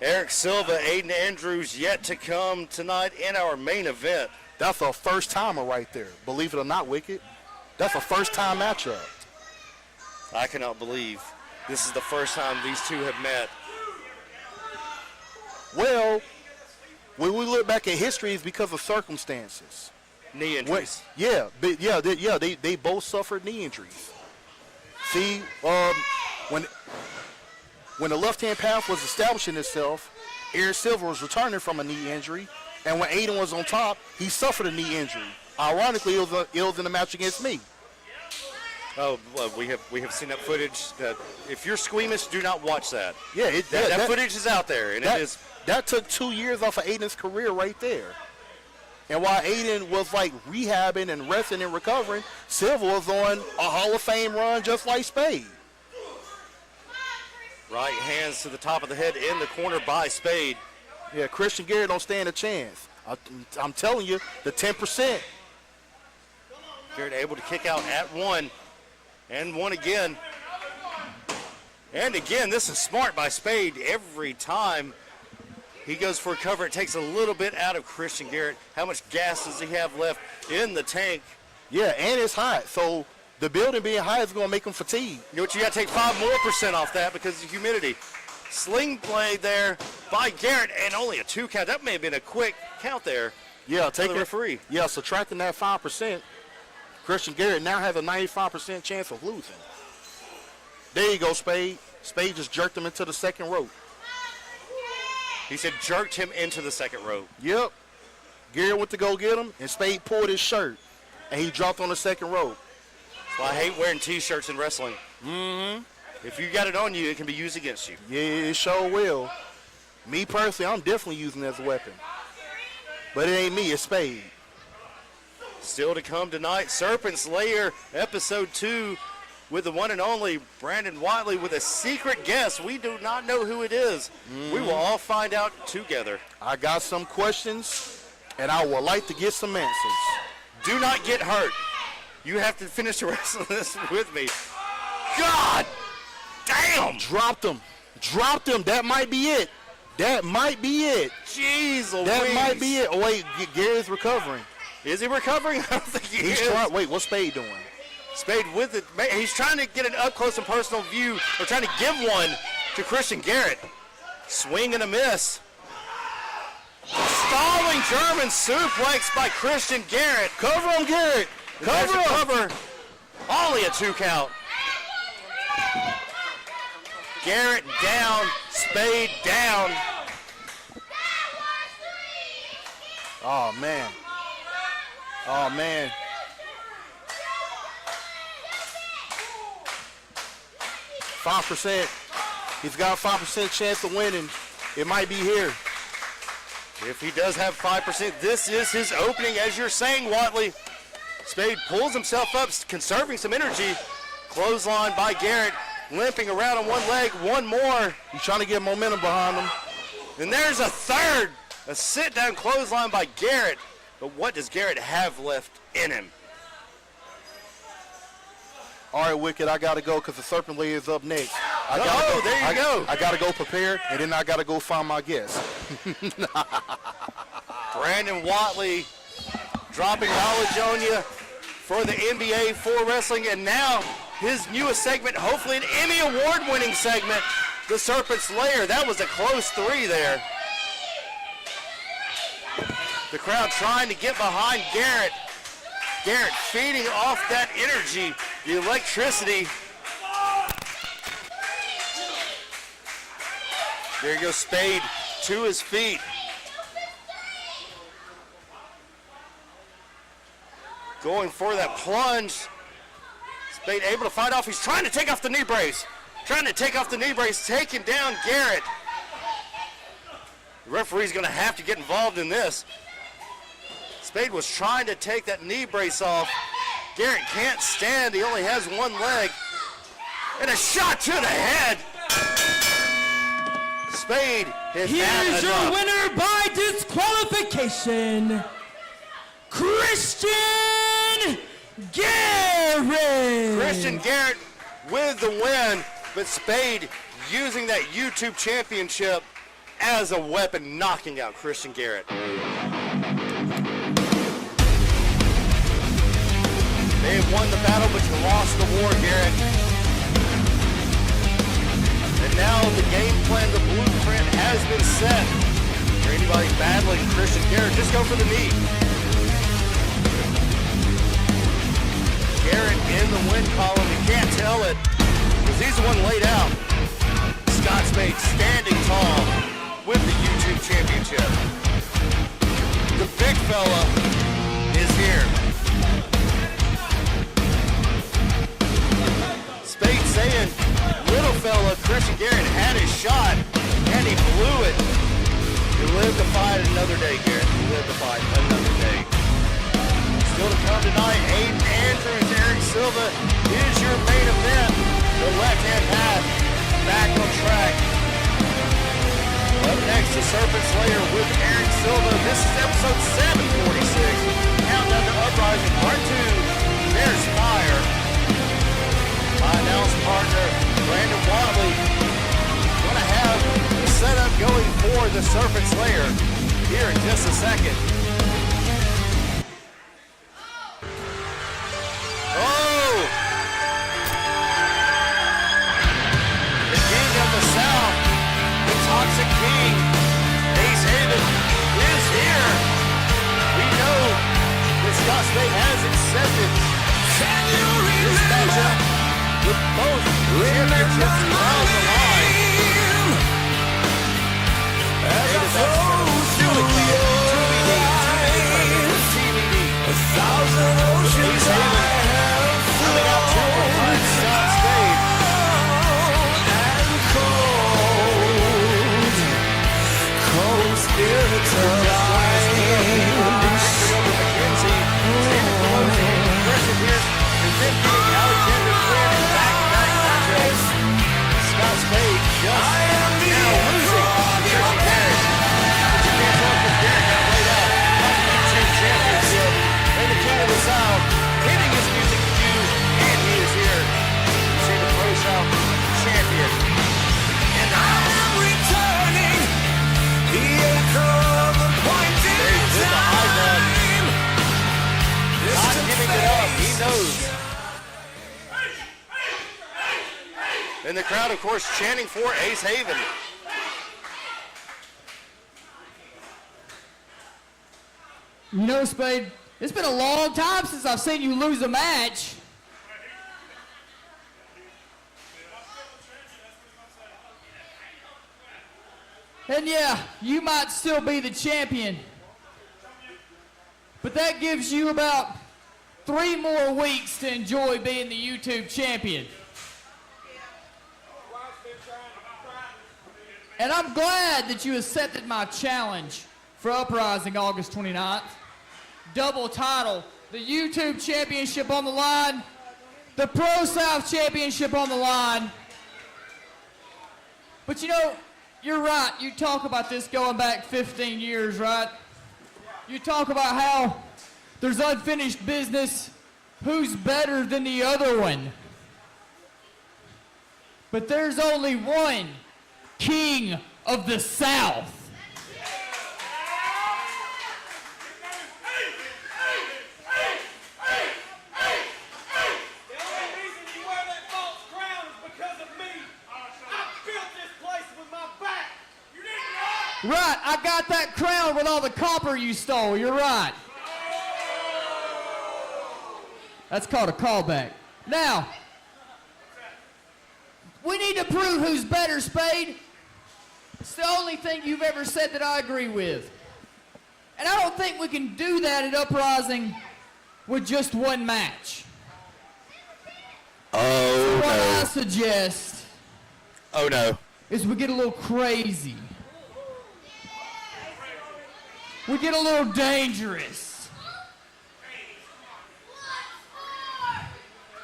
Eric Silva, Aiden Andrews yet to come tonight in our main event. That's a first-timer right there. Believe it or not, Wicked. That's a first-time matchup. I cannot believe this is the first time these two have met. Well, when we look back at history, it's because of circumstances. Knee injuries. They both suffered knee injuries. See, when the left-hand path was establishing itself, Eric Silva was returning from a knee injury, and when Aiden was on top, he suffered a knee injury. Ironically, it was in a match against me. Oh, well, we have seen that footage. If you're squeamish, do not watch that. Yeah, that footage is out there, and it is. That took 2 years off of Aiden's career right there. And while Aiden was like rehabbing and resting and recovering, Silva was on a Hall of Fame run just like Spade. Right hands to the top of the head in the corner by Spade. Yeah, Christian Garrett don't stand a chance. I'm telling you, the 10%. Garrett able to kick out at one, and one again. And again, this is smart by Spade. Every time he goes for a cover, it takes a little bit out of Christian Garrett. How much gas does he have left in the tank? Yeah, and it's hot, so the building being hot is going to make him fatigue. You know what, you got to take 5% more off that because of humidity. Sling blade there by Garrett, and only a 2 count. That may have been a quick count there. Yeah, take the referee. Yeah, subtracting that 5%, Christian Garrett now has a 95% chance of losing. There you go, Spade. Spade just jerked him into the second rope. He said jerked him into the second rope. Yep. Garrett went to go get him, and Spade pulled his shirt, and he dropped on the second rope. Well, I hate wearing T-shirts in wrestling. If you got it on you, it can be used against you. Yeah, it sure will. Me personally, I'm definitely using it as a weapon. But it ain't me, it's Spade. Still to come tonight, Serpent's Lair, Episode 2, with the one and only Brandon Watley with a secret guest. We do not know who it is. We will all find out together. I got some questions, and I would like to get some answers. Do not get hurt. You have to finish the rest of this with me. God damn! Dropped him. Dropped him. That might be it. That might be it. Jeez Louise. That might be it. Oh, wait, Gary's recovering. Is he recovering? I don't think he is. Wait, what's Spade doing? Spade with it. He's trying to get an up-close and personal view, or trying to give one to Christian Garrett. Swing and a miss. Stalling German suplex by Christian Garrett. Cover him, Garrett. Cover. Only a 2 count. Garrett down. Spade down. Oh, man. Oh, man. 5%. He's got a 5% chance of winning. It might be here. If he does have 5%, this is his opening, as you're saying, Watley. Spade pulls himself up, conserving some energy. Clothesline by Garrett, limping around on one leg. One more. He's trying to get momentum behind him. And there's a third. A sit-down clothesline by Garrett. But what does Garrett have left in him? All right, Wicked, I got to go because the Serpent Lady is up next. There you go. I got to go prepare, and then I got to go find my guest. Brandon Watley dropping knowledge on you for the NBA for wrestling, and now his newest segment, hopefully an Emmy Award-winning segment, the Serpent's Lair. That was a close 3 there. The crowd trying to get behind Garrett. Garrett feeding off that energy, the electricity. There goes Spade to his feet. Going for that plunge. Spade able to fight off. He's trying to take off the knee brace. Taking down Garrett. The referee's going to have to get involved in this. Spade was trying to take that knee brace off. Garrett can't stand. He only has one leg. And a shot to the head. Spade has had Here's your enough. winner by disqualification, Christian Garrett. Christian Garrett with the win, but Spade using that YouTube championship as a weapon, knocking out Christian Garrett. They have won the battle, but you lost the war, Garrett. And now the game plan, the blueprint has been set. For anybody battling Christian Garrett, just go for the knee. Garrett in the win column, you can't tell it, because he's the one laid out. Scott Spade standing tall with the YouTube championship. The big fella is here. Spade saying, little fella, Christian Garrett had his shot, and he blew it. You live to fight another day, Garrett. You live to fight another day. Still to come tonight, Aiden Andrews, Eric Silva is your main event. The left-hand path back on track. Up next, the Serpent Slayer with Eric Silva. This is episode 746. Countdown to Uprising Part 2. There's fire. My announced partner, Brandon Watley, going to have the setup going for the Serpent Slayer here in just a second. Oh! The King of the South, the Toxic King, Ace Haven, is here. We know that Scott Spade has accepted this matchup with both championships around the line. As I flow through TBD. A thousand oceans I have coming out to behind Scott Spade. And cold spirits arise. McKenzie, standing closing, Christian Pierce, and then beating Alexander Quinn in back-to-back matchups. Scott Spade just now losing to Christian Garrett. But you can't tell if Garrett got laid out on the YouTube championship. And the King of the South hitting his music cue, and he is here to see the ProSouth champion in the house. Returning the echo of the pointed With the high ground, not giving it up, he knows. And the crowd, of course, chanting for Ace Haven. You know, Spade, it's been a long time since I've seen you lose a match. And yeah, you might still be the champion, but that gives you about 3 more weeks to enjoy being the YouTube champion. And I'm glad that you accepted my challenge for Uprising August 29th. Double title, the YouTube Championship on the line, the ProSouth Championship on the line. But you know, you're right. You talk about this going back 15 years, right? You talk about how there's unfinished business. Who's better than the other one? But there's only one king of the South. Right, I got that crown with all the copper you stole. You're right. That's called a callback. Now, we need to prove who's better, Spade. It's the only thing you've ever said that I agree with. And I don't think we can do that at Uprising with just one match. Oh, so what no. I suggest Oh, no. is we get a little crazy. We get a little dangerous.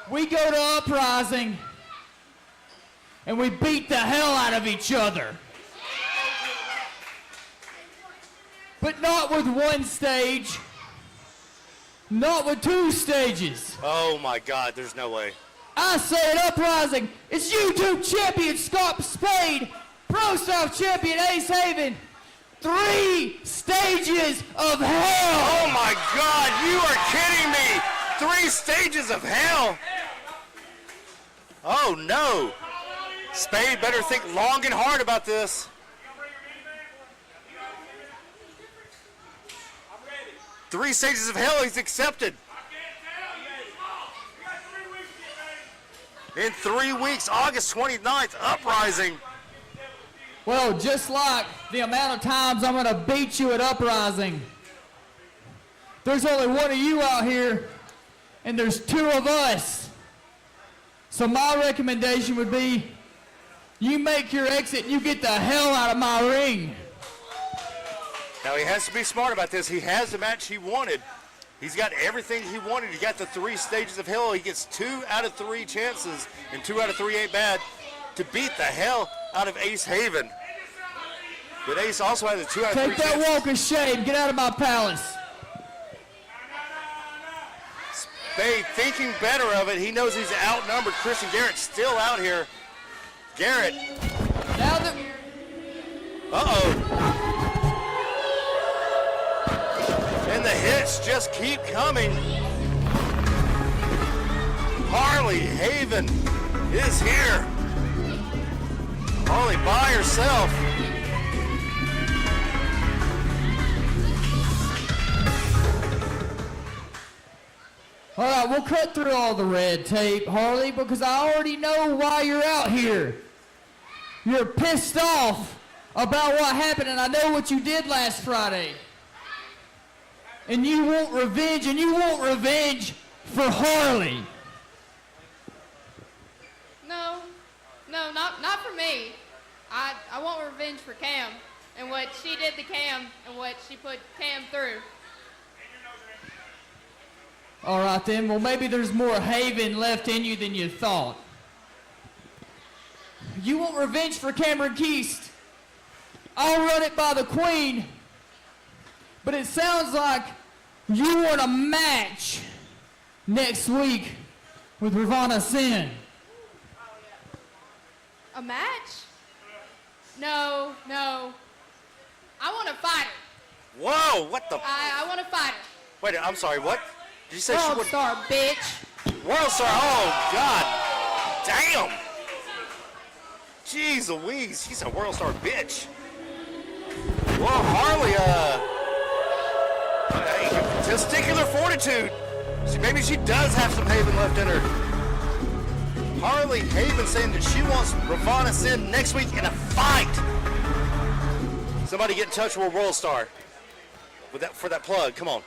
We go to Uprising and we beat the hell out of each other. But not with one stage, not with two stages. Oh, my God. There's no way. I say at Uprising, it's YouTube champion Scott Spade, ProSouth champion Ace Haven. 3 stages of hell. Oh, my God. You are kidding me. 3 stages of hell. Oh, no. Spade better think long and hard about this. 3 stages of hell he's accepted. In 3 weeks, August 29th, Uprising. Well, just like the amount of times I'm gonna beat you at Uprising, there's only one of you out here, and there's 2 of us. So my recommendation would be, you make your exit and you get the hell out of my ring. Now he has to be smart about this. He has the match he wanted. He's got everything he wanted. He got the 3 stages of hell. He gets 2 out of 3 chances, and 2 out of 3 ain't bad, to beat the hell out of Ace Haven. But Ace also had the 2 out of 3 Take that chances. walk of shame. Get out of my palace. Spade thinking better of it. He knows he's outnumbered. Christian Garrett's still out here. Garrett. Now that... Uh-oh. And the hits just keep coming. Harley Haven is here. Harley by herself. All right, we'll cut through all the red tape, Harley, because I already know why you're out here. You're pissed off about what happened, and I know what you did last Friday. And you want revenge, and you want revenge for Harley. No, not for me. I want revenge for Cam and what she did to Cam and what she put Cam through. All right, then. Well, maybe there's more Haven left in you than you thought. You want revenge for Cameron Keast. I'll run it by the Queen. But it sounds like you want a match next week with Ravana Sin. A match? No. I want to fight her. Whoa, what the? I want to fight her. Wait, I'm sorry, what? Did you say she World would? star, bitch. World Star, oh, God. Damn. Jeez Louise, she's a World Star bitch. Well, Harley, testicular fortitude. Maybe she does have some Haven left in her. Harley Haven saying that she wants Ravana Sin next week in a fight. Somebody get in touch with World Star with that, for that plug. Come on.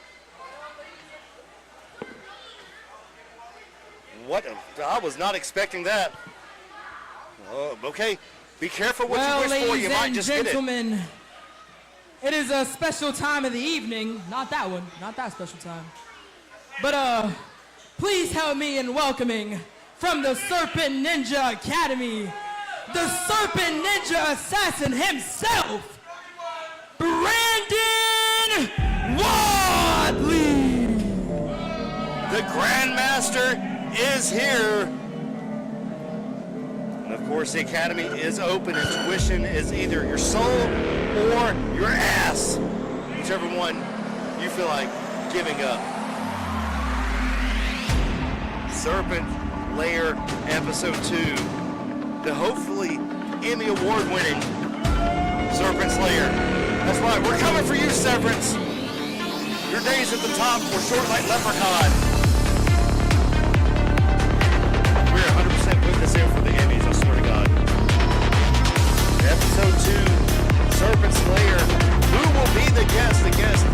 What? I was not expecting that. Okay. Be careful what well, you wish for. ladies You might and just gentlemen, it is a special time of the evening. Not that one. Not that special time. But please help me in welcoming from the Serpent Ninja Academy, the Serpent Ninja Assassin himself, Brandon Wadley. The Grandmaster is here. And of course, the Academy is open and tuition is either your soul or your ass. Whichever one you feel like giving up. Serpent Lair Episode 2. The hopefully Emmy Award winning Serpent Slayer. That's right, we're coming for you, Severance. Your days at the top were short like leprechaun. We're 100% putting this in for the Emmys, I swear to God. Episode 2, Serpent Slayer. Who will be the guest? The guest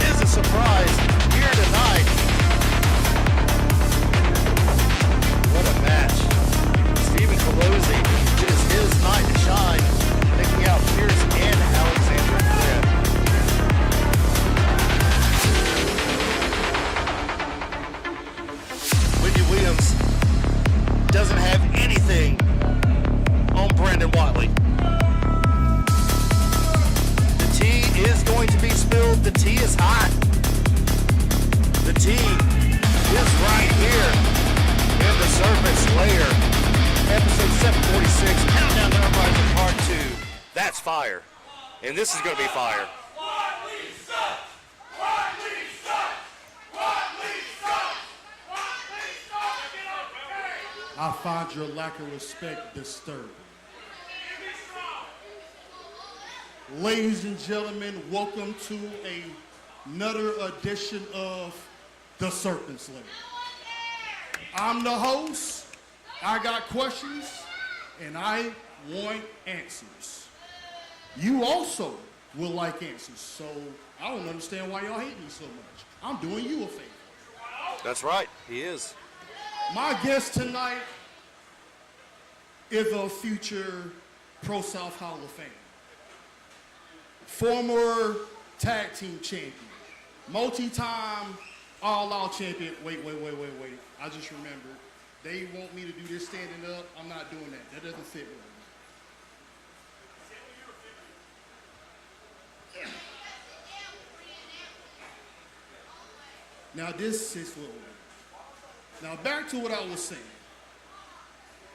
is a surprise here tonight. What a match. Stephen Colli, it is his night to shine, taking out Pierce and Alexander Quinn. Wendy Williams doesn't have anything on Brandon Watley. The tea is going to be spilled. The tea is hot. The tea is right here in the Serpent Slayer. Episode 746, Countdown to Uprising Part 2. That's fire. And this is going to be fire. I find your lack of respect disturbing. Ladies and gentlemen, welcome to another edition of The Serpent Slayer. I'm the host. I got questions, and I want answers. You also will like answers, so I don't understand why y'all hate me so much. I'm doing you a favor. That's right, he is. My guest tonight is a future ProSouth Hall of Fame. Former tag team champion. Multi-time all-out champion. Wait. I just remembered. They want me to do this standing up. I'm not doing that. That doesn't fit with me. Now this is what. Now back to what I was saying.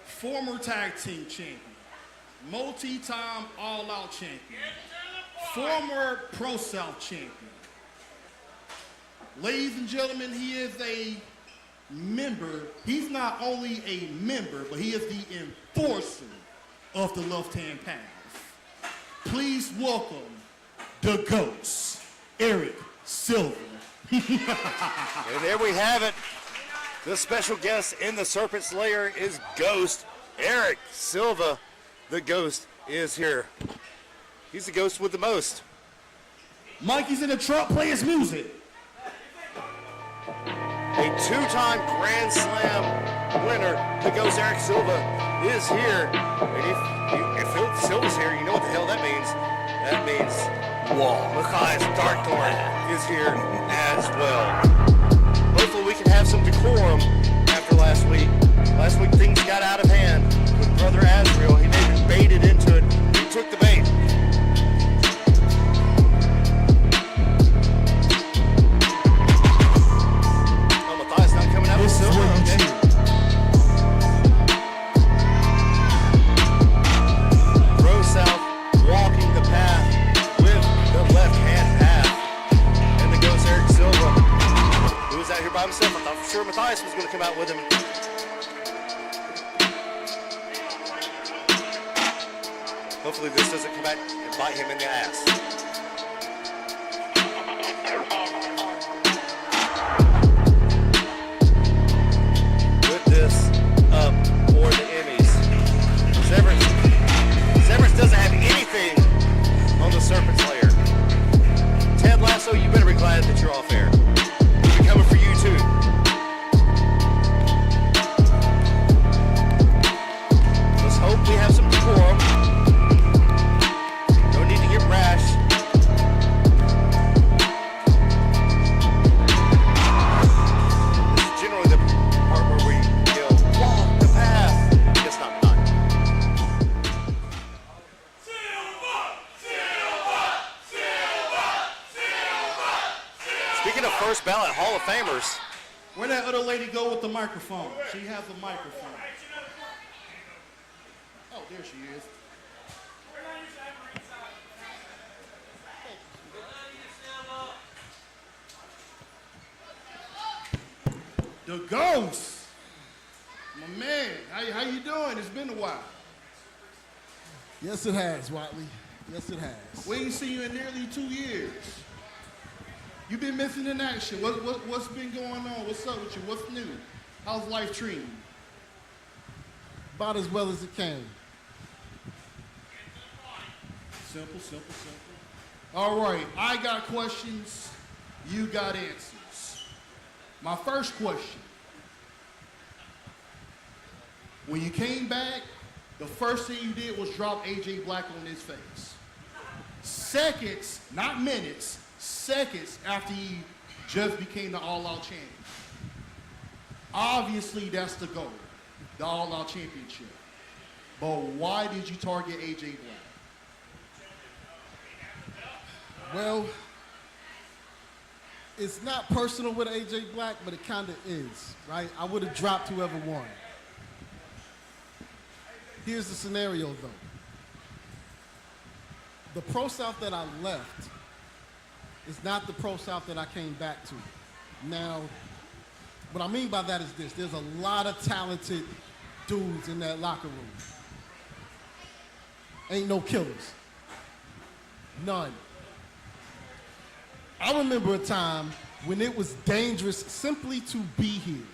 Former tag team champion, multi-time all-out champion, former ProSouth champion. Ladies and gentlemen, he is a member. He's not only a member, but he is the enforcer of the left-hand path. Please welcome the Ghost, Eric Silva. And there we have it. The special guest in the Serpent Slayer is Ghost Eric Silva. The Ghost is here. He's the ghost with the most. Mikey's in the truck, play his music. A two-time Grand Slam winner, the Ghost Eric Silva, is here. And if Silva's here, you know what the hell that means. That means Matthias Darkthorn is here as well. Hopefully we can have some decorum after last week. Last week things got out of hand with Brother Azrael. He maybe baited into it. He took the bait. Oh, Matthias not coming out with Silva. Okay. ProSouth walking the path with the left-hand path. And the Ghost Eric Silva, who was out here by himself. I thought for sure Matthias was going to come out with him. Hopefully this doesn't come back and bite him in the ass. Put this up for the Emmys. Severance doesn't have anything on the Serpent Slayer. Ted Lasso, you better be glad that you're off air. We'll be coming for you too. Let's hope we have some decorum. Famers. Where that other lady go with the microphone? She has a microphone. Oh, there she is. The Ghost. My man, how you doing? It's been a while. Yes, it has, Watley. Yes, it has. We ain't seen you in nearly 2 years. You've been missing in action. What's been going on? What's up with you? What's new? How's life treating you? About as well as it can. Simple, simple, simple. All right, I got questions. You got answers. My first question. When you came back, the first thing you did was drop AJ Black on his face. Seconds, not minutes, seconds after he just became the All-Out champion. Obviously, that's the goal, the All-Out championship. But why did you target AJ Black? Well, it's not personal with AJ Black, but it kind of is, right? I would have dropped whoever won. Here's the scenario, though. The ProSouth that I left is not the ProSouth that I came back to. Now, what I mean by that is this. There's a lot of talented dudes in that locker room. Ain't no killers. None. I remember a time when it was dangerous simply to be here.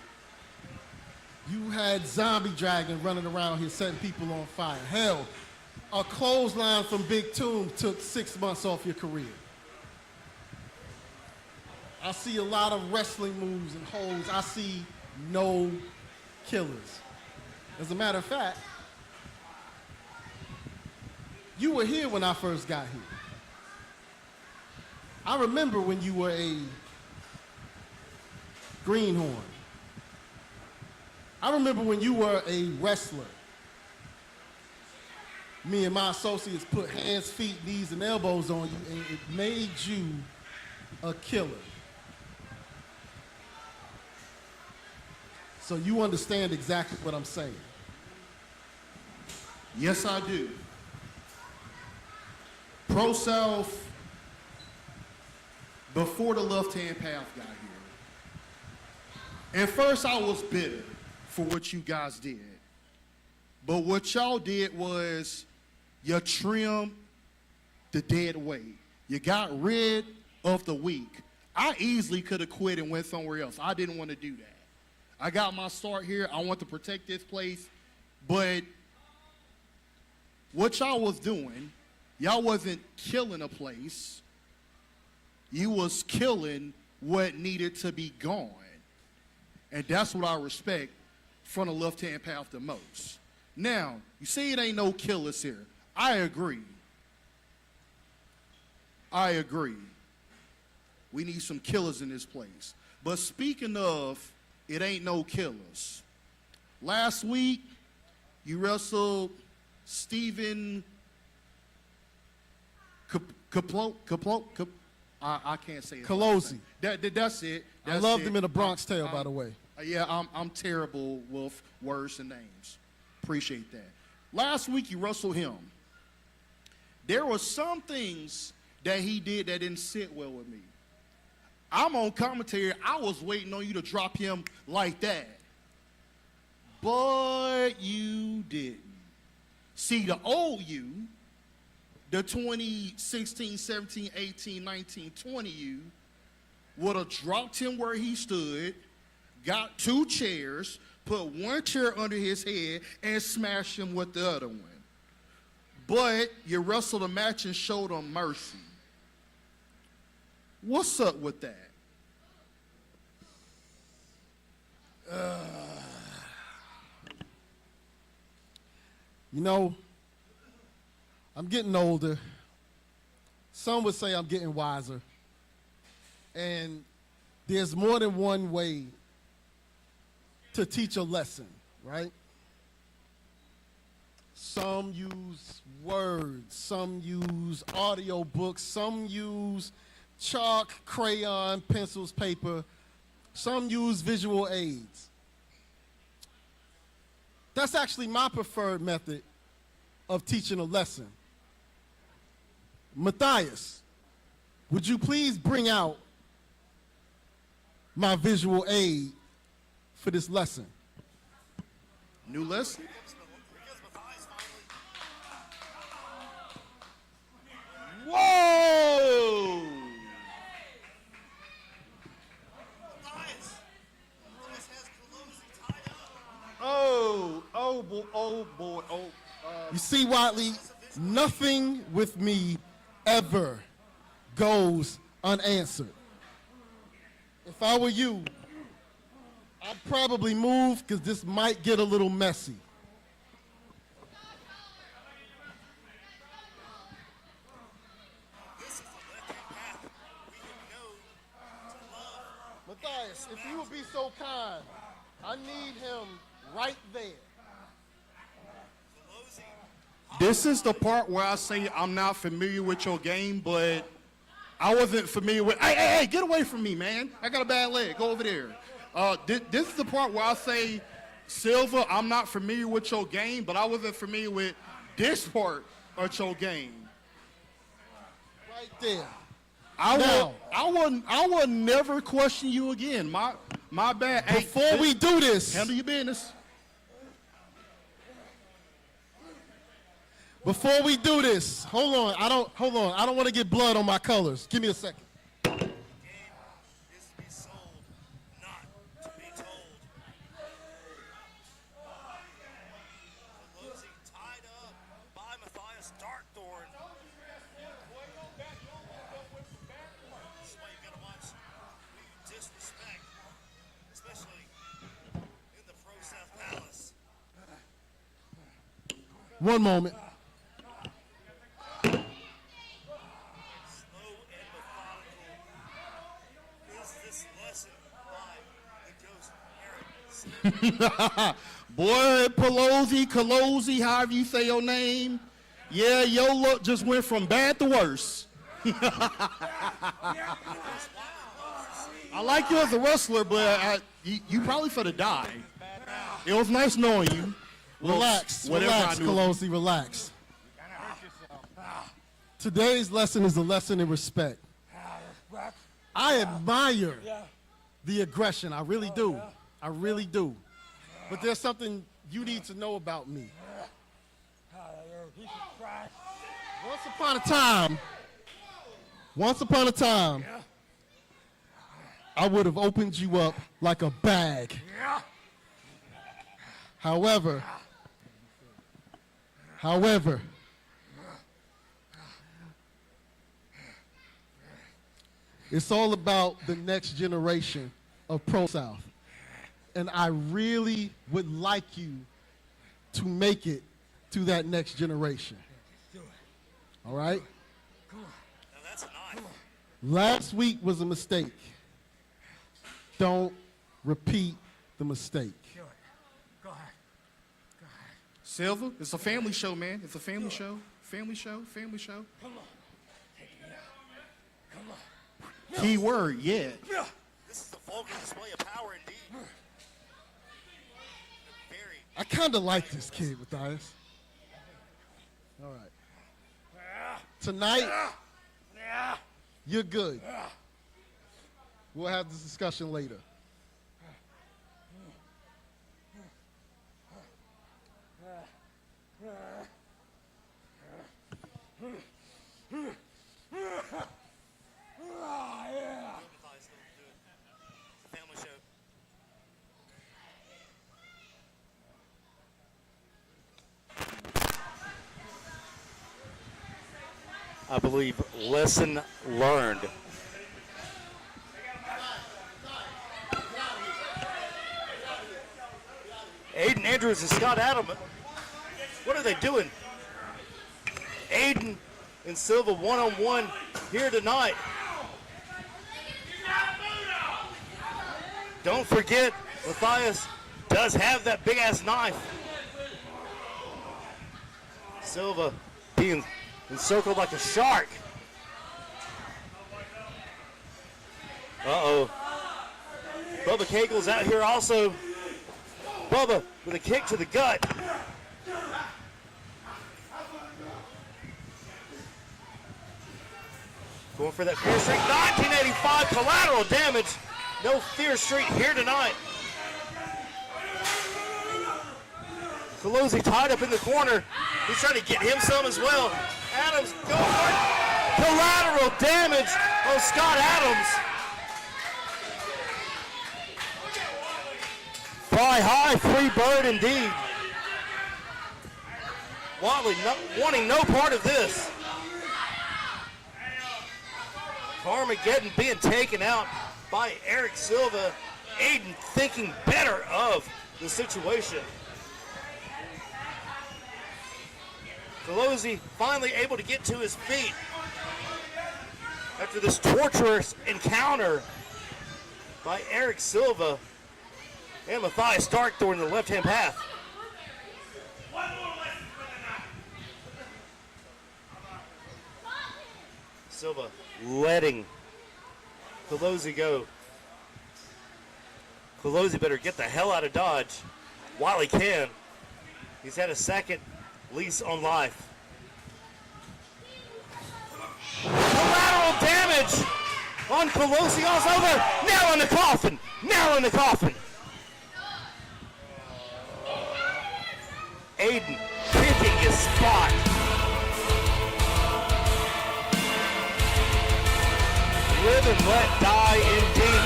You had Zombie Dragon running around here setting people on fire. Hell, a clothesline from Big Toom took 6 months off your career. I see a lot of wrestling moves and holds. I see no killers. As a matter of fact, you were here when I first got here. I remember when you were a greenhorn. I remember when you were a wrestler. Me and my associates put hands, feet, knees, and elbows on you, and it made you a killer. So you understand exactly what I'm saying. Yes, I do. ProSouth, before the left-hand path got here, at first I was bitter for what you guys did. But what y'all did was you trimmed the dead weight. You got rid of the weak. I easily could have quit and went somewhere else. I didn't want to do that. I got my start here. I want to protect this place. But what y'all was doing, y'all wasn't killing a place. You was killing what needed to be gone. And that's what I respect from the left-hand path the most. Now, you say it ain't no killers here. I agree. I agree. We need some killers in this place. But speaking of, it ain't no killers. Last week, you wrestled Steven I can't say it. Colli. That's it. I loved him in a Bronx Tale, by the way. Yeah, I'm terrible with words and names. Appreciate that. Last week you wrestled him. There were some things that he did that didn't sit well with me. I'm on commentary. I was waiting on you to drop him like that. But you didn't. See, the old you, the 2016, 17, 18, 19, 20 you, would have dropped him where he stood, got 2 chairs, put 1 chair under his head, and smashed him with the other one. But you wrestled a match and showed him mercy. What's up with that? You know, I'm getting older. Some would say I'm getting wiser. And there's more than one way to teach a lesson, right? Some use words, some use audio books, some use chalk, crayon, pencils, paper. Some use visual aids. That's actually my preferred method of teaching a lesson. Matthias, would you please bring out my visual aid for this lesson? New lesson? Whoa! Oh boy. You see, Watley, nothing with me ever goes unanswered. If I were you, I'd probably move because this might get a little messy. Matthias, if you would be so kind, I need him right there. This is the part where I say I'm not familiar with your game, but I wasn't familiar with. Hey, get away from me, man. I got a bad leg. Go over there. This is the part where I say, Silva, I'm not familiar with your game, but I wasn't familiar with this part of your game. Right there. I would never question you again. My bad. Before we do this, handle your business. Before we do this, hold on. I don't want to get blood on my colors. Give me a second. One moment. Boy, Pelosi, however you say your name. Yeah, your look just went from bad to worse. I like you as a wrestler, but you probably for the die. It was nice knowing you. Relax, Colli, relax. Today's lesson is a lesson in respect. I admire the aggression, I really do. I really do. But there's something you need to know about me. Once upon a time, I would have opened you up like a bag. However, it's all about the next generation of ProSouth. And I really would like you to make it to that next generation. All right? Last week was a mistake. Don't repeat the mistake. Silva, it's a family show, man. It's a family show. Family show. Come on. Key word, yeah. This is a Vogan display of power indeed. I kind of like this kid, Matthias. All right. Tonight, you're good. We'll have this discussion later. I believe lesson learned. Aiden Andrews and Scott Adam, what are they doing? Aiden and Silva one-on-one here tonight. Don't forget, Matthias does have that big-ass knife. Silva being encircled like a shark. Bubba Kegel's out here also. Bubba with a kick to the gut. Going for that Fear Streak. 1985 collateral damage. No Fear Streak here tonight. Colli tied up in the corner. He's trying to get him some as well. Adams going for it. Collateral damage on Scott Adams. Fly high, free bird indeed. Watley wanting no part of this. Armageddon being taken out by Eric Silva. Aiden thinking better of the situation. Colli finally able to get to his feet after this torturous encounter by Eric Silva and Matthias Stark during the left-hand path. Silva letting Colli go. Colli better get the hell out of Dodge while he can. He's had a second lease on life. Collateral damage on Colli also there. Nail in the coffin. Nail in the coffin. Aiden picking his spot. Live and let die indeed.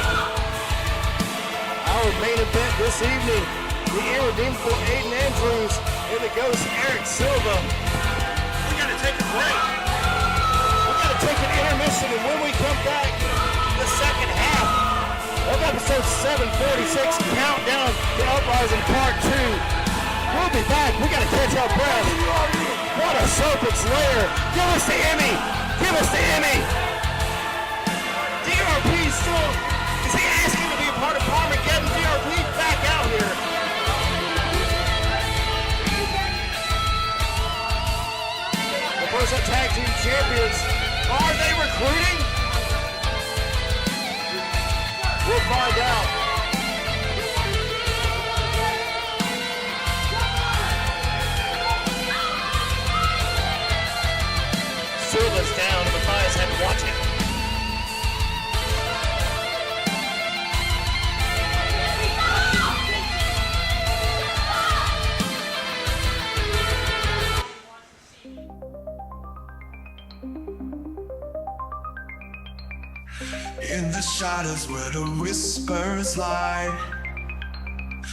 Our main event this evening, the irredeemable Aiden Andrews and the ghost Eric Silva. We gotta take a break. We gotta take an intermission, and when we come back, the second half of episode 746, Countdown to Uprising Part 2. We'll be back. We gotta catch our breath. What a Serpent's lair. Give us the Emmy. Give us the Emmy. DRP still, is he asking to be a part of Armageddon? DRP back out here. The ProSouth Tag Team Champions, are they recruiting? We'll find out. Silva's down, and Matthias had to watch it. In the shadows where the whispers lie,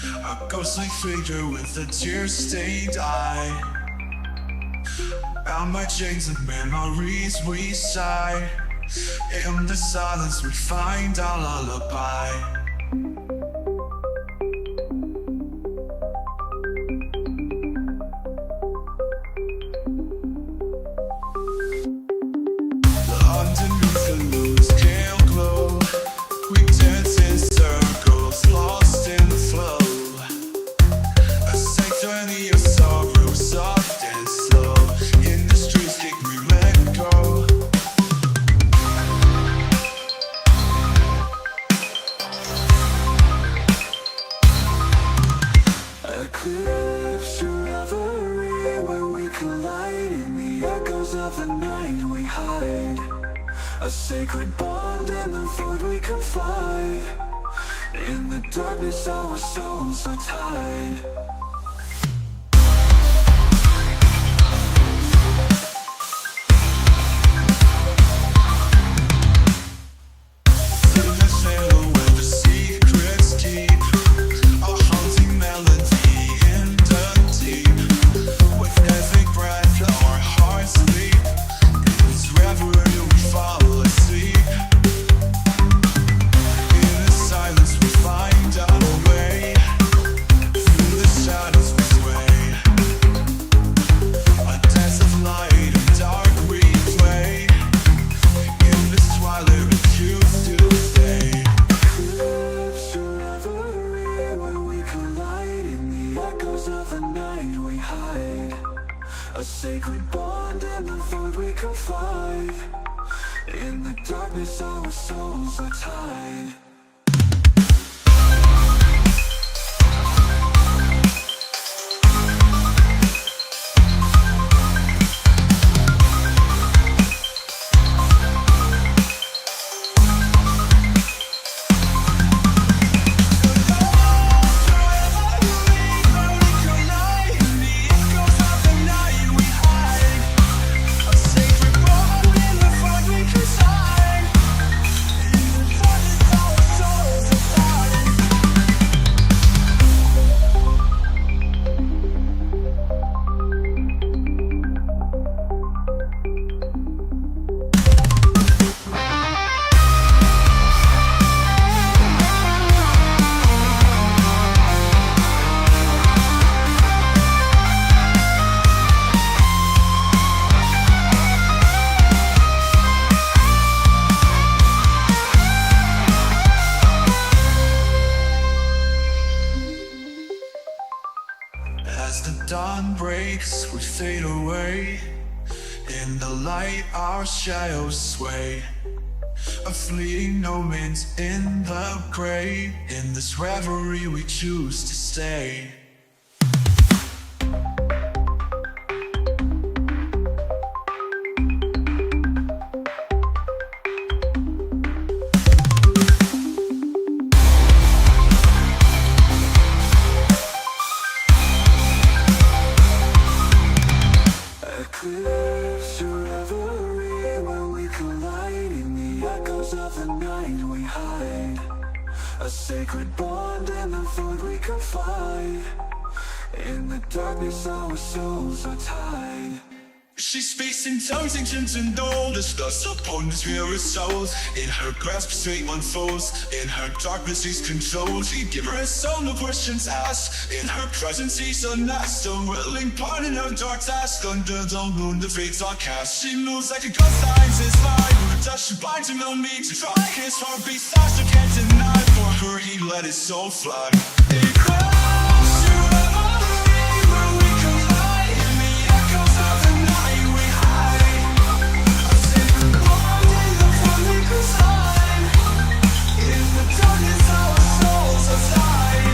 a ghostly figure with a tear-stained eye. Bound by chains and memories we sigh. In the silence we find our lullaby. A sacred bond in the void we confide. In the darkness our souls are tied. In the darkness our souls are tied. dawn breaks, we fade away. In the light, our shadows sway. A fleeting moment in the gray. In this reverie, we choose to stay. Eclipse your reverie when we collide. In the echoes of the night we hide. A sacred bond in the void we confide. In the darkness our souls are tied. She speaks in tongues ancient and old, as thus upon this weary souls. In her grasp fate unfolds, in her darkness she's controlled. She give her a soul, no questions asked. In her presence she's unmasked, a willing part in her dark task. Under the moon the fates are cast. She moves like a ghost, signs his life. Her touch she binds him, no need to try. His heartbeat fast, you can't deny. For her he let his soul fly. Eclipse your reverie when we collide. In the echoes of the night we hide. A sacred bond in the void we confide. In the darkness our souls are tied.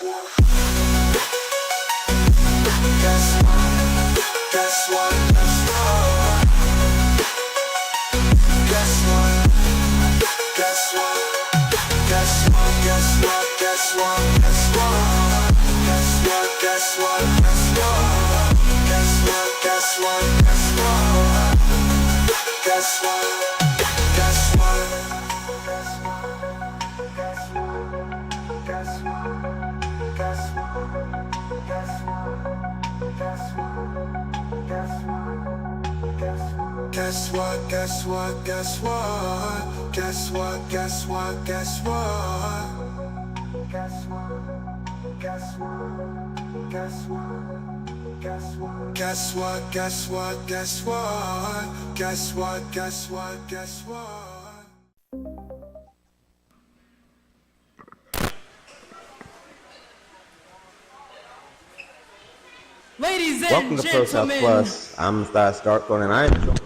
Ladies and Welcome to ProSouth gentlemen, Plus. I'm Matthias Darkthorn, and I'm joined.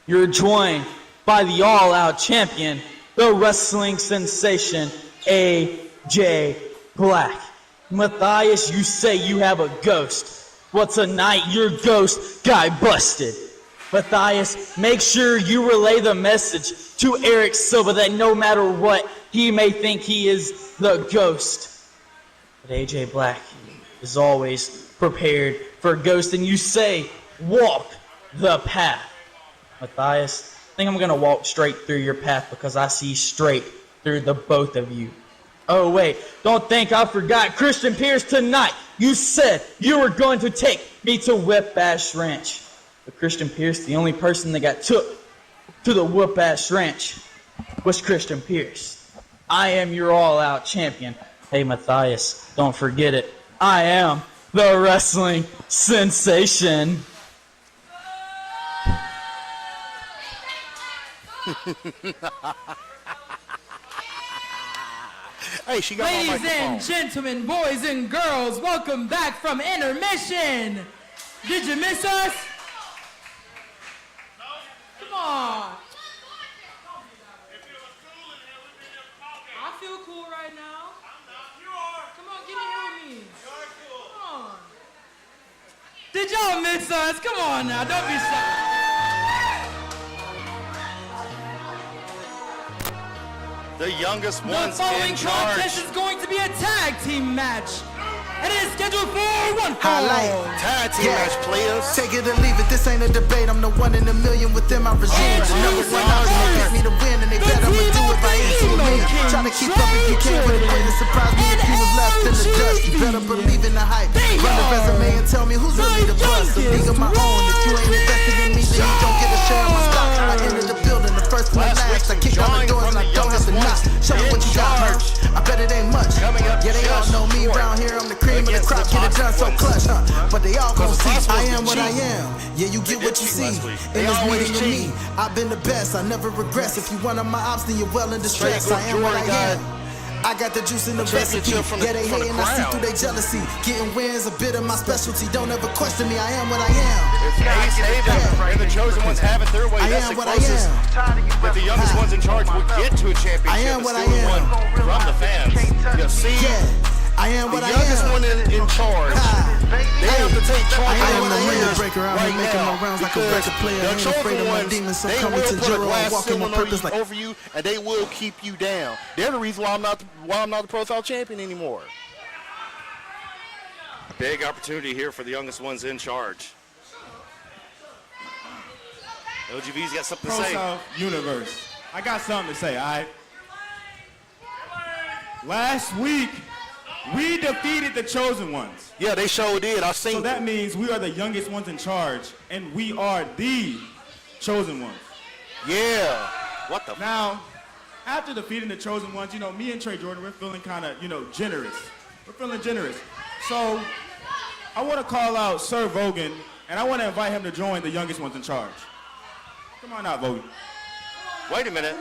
You're joined by the all-out champion, the wrestling sensation, AJ Black. Matthias, you say you have a ghost. Well, tonight your ghost got busted. Matthias, make sure you relay the message to Eric Silva that no matter what, he may think he is the ghost. But AJ Black is always prepared for ghost, and you say, walk the path. Matthias, I think I'm going to walk straight through your path because I see straight through the both of you. Oh wait, don't think I forgot Christian Pierce tonight. You said you were going to take me to Whip Ash Ranch. But Christian Pierce, the only person that got took to the Whip Ash Ranch was Christian Pierce. I am your all-out champion. Hey Matthias, don't forget it. I am the wrestling sensation. Hey, she got ladies and gentlemen, boys and girls, welcome back from intermission. Did you miss us? Come on. I feel cool right now. Come on, get in here with me. Come on. Did y'all miss us? Come on now, don't be shy. The youngest ones The following in charge. contest is going to be a tag team match. And it is scheduled for one fall. Highlight. Tag team match, players. Take it or leave it, this ain't a debate. I'm the one in a million within my regime. The number one option, they pick me to win, and they bet I'ma do it by 18 million. Try to keep up if you can't with it, win. It surprised me if you was left in the dust. You better believe in the hype. Run the resume and tell me who's really the bust. A league of my own. If you ain't invested in me, then you don't get a share of my stock. I entered the building, the first one last. I kick down the doors and I don't have to knock. Show me what you got, huh? I bet it ain't much. Yeah, they all know me around here. I'm the cream of the crop. Get it done so clutch, huh? But they all gon' see I am what I am. Yeah, you get what you see. In this meeting of me, I've been the best. I never regress. If you one of my ops, then you're well in distress. I am what I am. I got the juice in the recipe. Yeah, they hating, I see through their jealousy. Getting wins a bit of my specialty. Don't ever question me. I am what I am. It's Ace Haven and the chosen ones have it their way. That's the closest that the youngest ones in charge will get to a championship. I am what I am. From the fans. You'll see. I am what I am. The youngest one in charge. They have to take charge. I am the winner breaker. I'm making my rounds like a record player. I ain't afraid of my demons, so come into Jiro and walk in my purpose like over you, and they will keep you down. They're the reason why I'm not the ProSouth champion anymore. Big opportunity here for the youngest ones in charge. LGV's got something to say. ProSouth Universe. I got something to say, all right? Last week, we defeated the chosen ones. Yeah, they sure did. I seen. So that means we are the youngest ones in charge, and we are the chosen ones. Yeah. What the? Now, after defeating the chosen ones, you know, me and Trey Jordan, we're feeling kind of, you know, generous. We're feeling generous. So I want to call out Sir Vogan, and I want to invite him to join the youngest ones in charge. Come on out, Vogan. Wait a minute.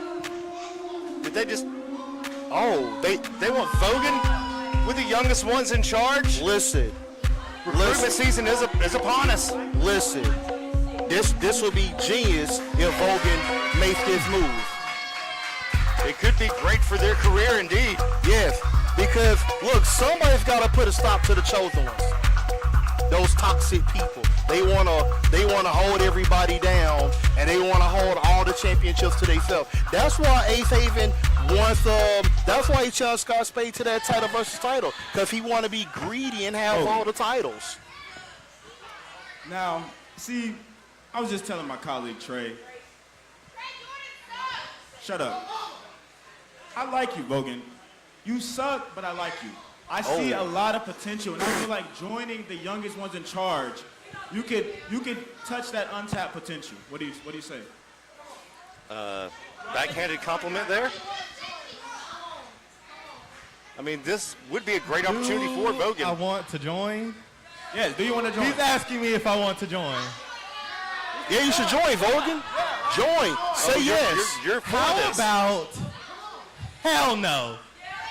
Did they just? Oh, they want Vogan with the youngest ones in charge? Listen. Recruitment season is upon us. Listen. This would be genius if Vogan makes this move. It could be great for their career indeed. Yes, because look, somebody's got to put a stop to the chosen ones. those toxic people. They wanna hold everybody down, and they wanna hold all the championships to themselves. That's why Ace Haven wants. That's why he challenged Scott Spade to that title versus title, because he want to be greedy and have all the titles. Now, see, I was just telling my colleague Trey. Shut up. I like you, Vogan. You suck, but I like you. I see a lot of potential, and I feel like joining the youngest ones in charge, you could touch that untapped potential. What do you say? Backhanded compliment there. I mean, this would be a great opportunity for Vogan. I want to join. Yes, do you want to join? He's asking me if I want to join. Yeah, you should join, Vogan. Join. Say yes. You're for How this. about? Hell no.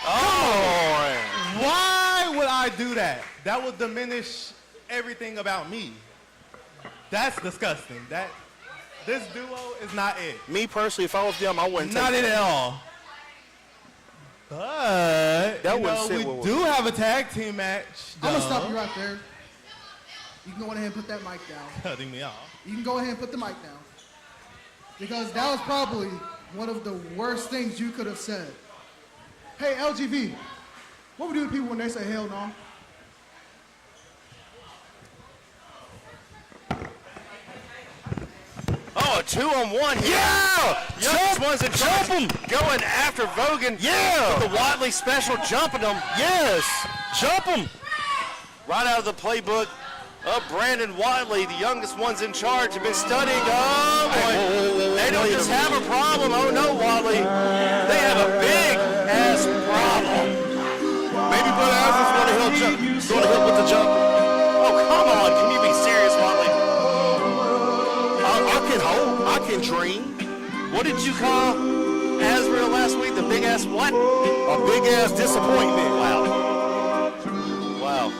Oh. Why would I do that? That would diminish everything about me. That's disgusting. This duo is not it. Me personally, if I was them, I wouldn't Not take it at all. But we do have a tag team match. I'm gonna stop you right there. You can go ahead and put that mic down. Cutting me off. You can go ahead and put the mic down. Because that was probably one of the worst things you could have said. Hey, LGV, what we do to people when they say hell no? Oh, a 2-on-1 here. Yeah! Youngest one's in charge. Jump him! Going after Vogan. Yeah! With the Watley special, jumping him. Yes! Jump him! Right out of the playbook of Brandon Watley. The youngest ones in charge have been studying. Oh, boy. They don't just have a problem. Oh, no, Watley. They have a big-ass problem. Maybe Brother Azrael's going to help with the jump. Oh, come on. Can you be serious, Watley? I can hope. I can dream. What did you call Azrael last week? The big-ass what? A big-ass disappointment. Wow. Wow.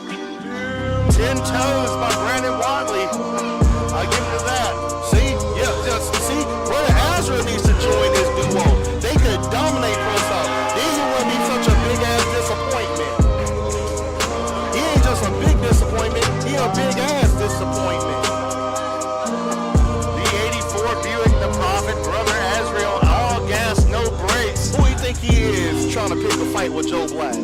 10 toes by Brandon Watley. I'll give it to that. See? See? Brother Azrael needs to join this duo. They could dominate ProSouth. These wouldn't be such a big-ass disappointment. He ain't just a big disappointment. He a big-ass disappointment. The 84 Buick, the Prophet, Brother Azrael, all gas, no brakes. Who do you think he is trying to pick a fight with Joe Black?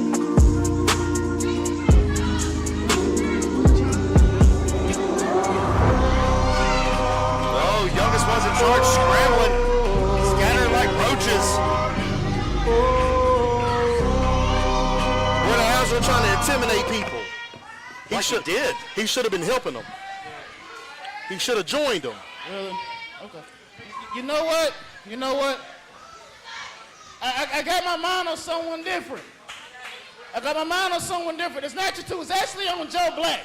Youngest ones in charge, scrambling, scattering like roaches. Brother Azrael trying to intimidate people. He should have been helping them. He should have joined them. Really? Okay. You know what? I got my mind on someone different. It's not you two. It's actually on Joe Black.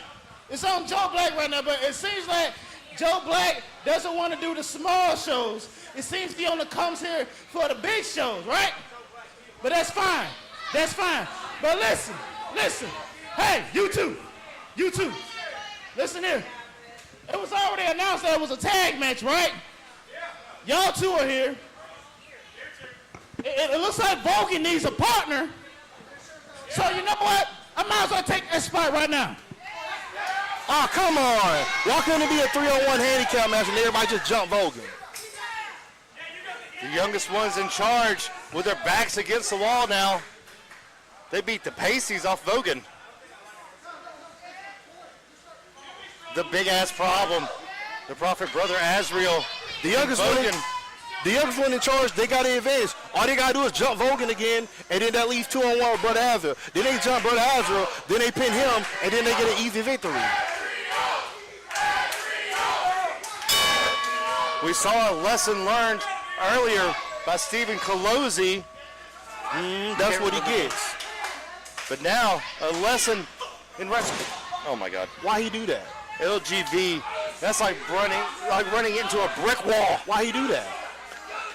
It's on Joe Black right now, but it seems like Joe Black doesn't want to do the small shows. It seems he only comes here for the big shows, right? But that's fine. But listen. Hey, you two. Listen here. It was already announced that it was a tag match, right? Y'all two are here. It looks like Vogan needs a partner. So you know what? I might as well take that spot right now. Oh, come on. Why couldn't it be a 3-on-1 handicap match and everybody just jump Vogan? The youngest ones in charge with their backs against the wall now. They beat the Paceys off Vogan. The big-ass problem. The Prophet Brother Azrael. The youngest one in charge, they got the advantage. All they got to do is jump Vogan again, and then that leaves 2-on-1 with Brother Azrael. Then they jump Brother Azrael, then they pin him, and then they get an easy victory. We saw a lesson learned earlier by Stephen Colozzi. That's what he gets. But now, a lesson in wrestling. Oh, my God. Why he do that? LGB, that's like running into a brick wall. Why he do that?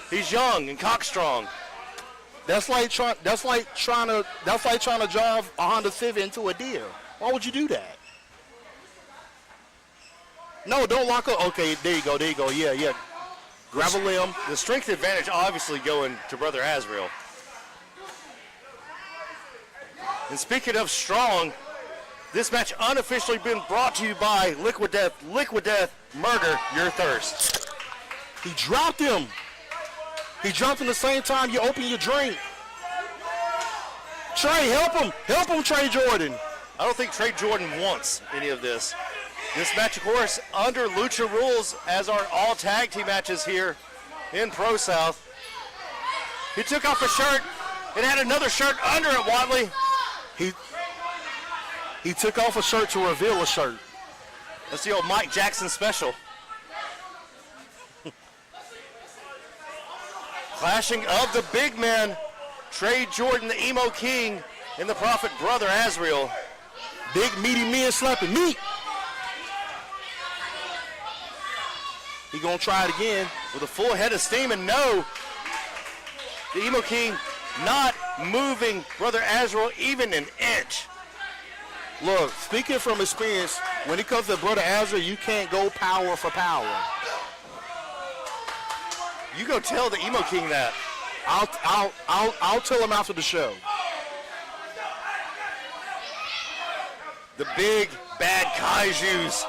He's young and cockstrong. That's like trying to drive a Honda Civic into a deer. Why would you do that? No, don't lock up. Okay, there you go. Yeah. Grab a limb. The strength advantage obviously going to Brother Azrael. And speaking of strong, This match unofficially been brought to you by Liquid Death, murder your thirst. He dropped him. He dropped him the same time you open your drink. Trey, help him, Trey Jordan. I don't think Trey Jordan wants any of this. This match, of course, under Lucha rules, as are all tag team matches here in Pro South. He took off a shirt and had another shirt under it, Watley. He took off a shirt to reveal a shirt. That's the old Mike Jackson special. Clashing of the big men, Trey Jordan, the Emo King, and the Prophet brother, Azrael. Big meaty men slapping meat. He gonna try it again. With a full head of steam, and no, the Emo King not moving brother Azrael even an inch. Look, speaking from experience, when it comes to brother Azrael, you can't go power for power. You go tell the Emo King that. I'll tell him after the show. The big bad kaijus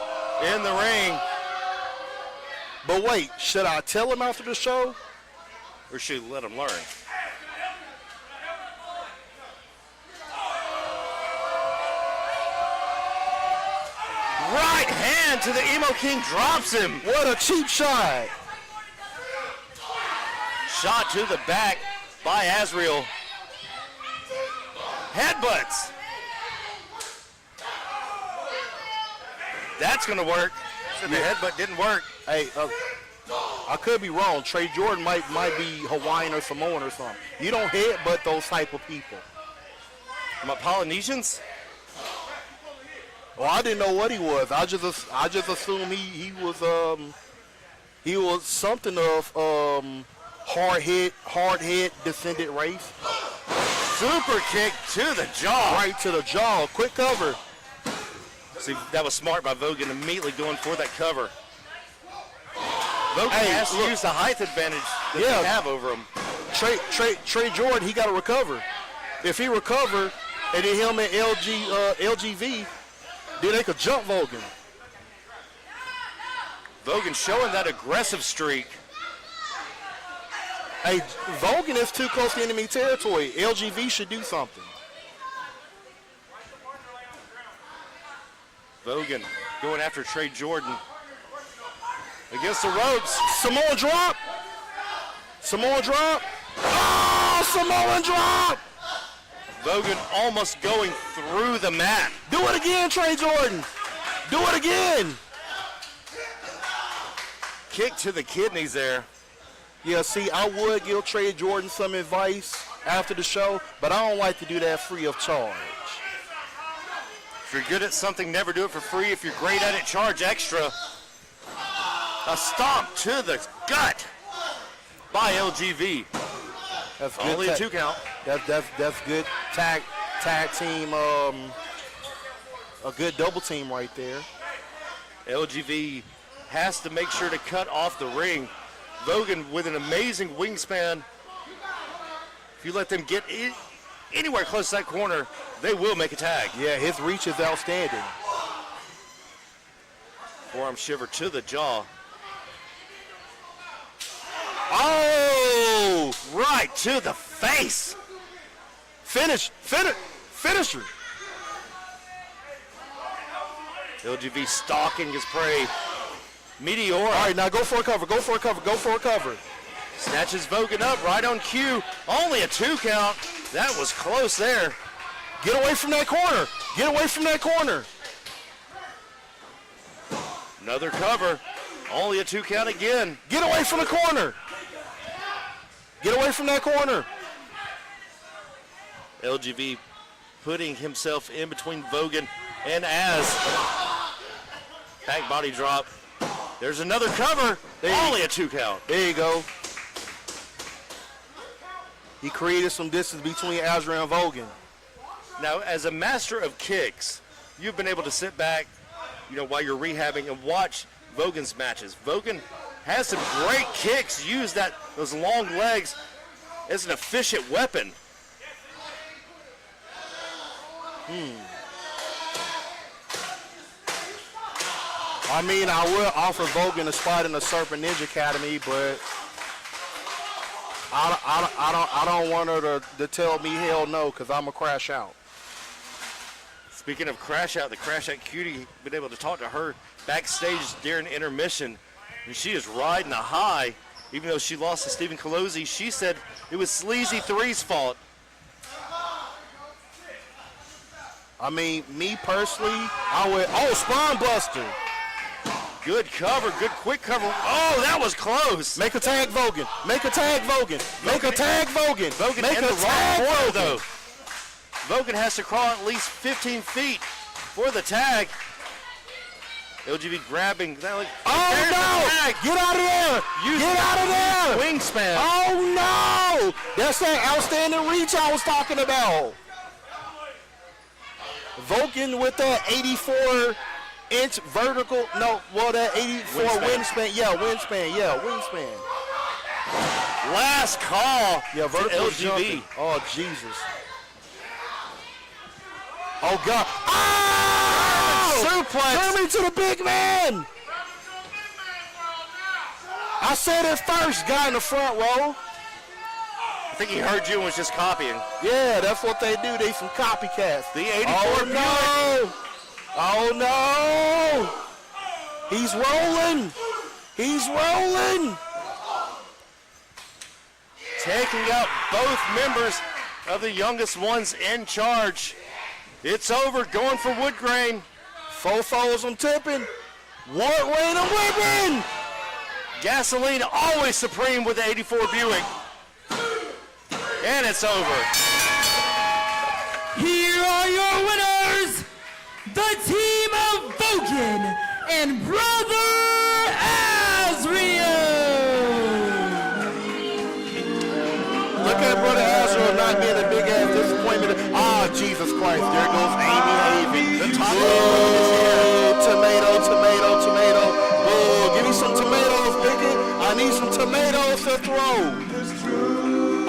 in the ring. But wait, should I tell him after the show? Or should we let him learn? Right hand to the Emo King, drops him. What a cheap shot. Shot to the back by Azrael. Headbutts. That's going to work. So the headbutt didn't work. Hey, I could be wrong. Trey Jordan might be Hawaiian or Samoan or something. You don't headbutt those type of people. Am I Polynesians? Well, I didn't know what he was. I just assumed he was something of hard head descendant race. Super kick to the jaw. Right to the jaw. Quick cover. See, that was smart by Vogan, immediately going for that cover. Vogan has to use the height advantage that they have over him. Trey Jordan, he got to recover. If he recover, and then him and LGV, then they could jump Vogan. Vogan showing that aggressive streak. Hey, Vogan is too close to enemy territory. LGV should do something. Vogan going after Trey Jordan. Against the ropes. Samoan drop. Samoan drop. Oh, Samoan drop. Vogan almost going through the mat. Do it again, Trey Jordan. Do it again. Kick to the kidneys there. Yeah, see, I would give Trey Jordan some advice after the show, but I don't like to do that free of charge. If you're good at something, never do it for free. If you're great at it, charge extra. A stomp to the gut by LGV. That's good. Only a 2 count. That's good tag team. A good double team right there. LGV has to make sure to cut off the ring. Vogan with an amazing wingspan. If you let them get anywhere close to that corner, they will make a tag. Yeah, his reach is outstanding. Forearm shiver to the jaw. Oh! Right to the face. Finisher. LGV stalking his prey. Meteor. All right, now go for a cover. Snatches Vogan up right on cue. Only a 2 count. That was close there. Get away from that corner. Another cover. Only a 2 count again. Get away from the corner. LGV putting himself in between Vogan and Az. Back body drop. There's another cover. Only a 2 count. There you go. He created some distance between Azrael and Vogan. Now, as a master of kicks, you've been able to sit back, while you're rehabbing and watch Vogan's matches. Vogan has some great kicks. Use those long legs as an efficient weapon. I mean, I will offer Vogan a spot in the Serpent Ninja Academy, but I don't want her to tell me hell no, because I'm going to crash out. Speaking of crash out, the crash out cutie, been able to talk to her backstage during intermission, and she is riding a high. Even though she lost to Stephen Colozzi, she said it was Sleazy 3's fault. I mean, me personally, I would, oh, Spine Buster. Good cover, good quick cover. Oh, that was close. Make a tag Vogan. Make a tag Vogan. Make a tag Vogan. Vogan Make in a the tag wrong order, Vogan. though. Vogan has to crawl at least 15 feet for the tag. LGB grabbing. Oh, no! Get out of there! Get out of there! Wingspan. Oh, no! That's that outstanding reach I was talking about. Vogan with that 84-inch vertical. No, well, that 84 wingspan. Yeah, wingspan. Yeah, wingspan. Last call. Yeah, vertical LGB. jumping. Oh, Jesus. Oh, God. Oh! Suplex. Turn me to the big man. I said it first, guy in the front row. I think he heard you and was just copying. Yeah, that's what they do. They some copycats. The 84 Oh, no. Oh, no. He's rolling. He's rolling. Taking out both members of the youngest ones in charge. It's over, going for Woodgrain. Fofos on tipping. What way to whipping? Gasoline always supreme with the 84 Buick. And it's over. Here are your winners, the team of Vogan and Brother Azrael. Look at Brother Azrael not being a big ass disappointment. Ah, Jesus Christ. There goes Amy Haven. The top tomato, tomato, tomato. Oh, give me some tomatoes, Biggin. I need some tomatoes to throw.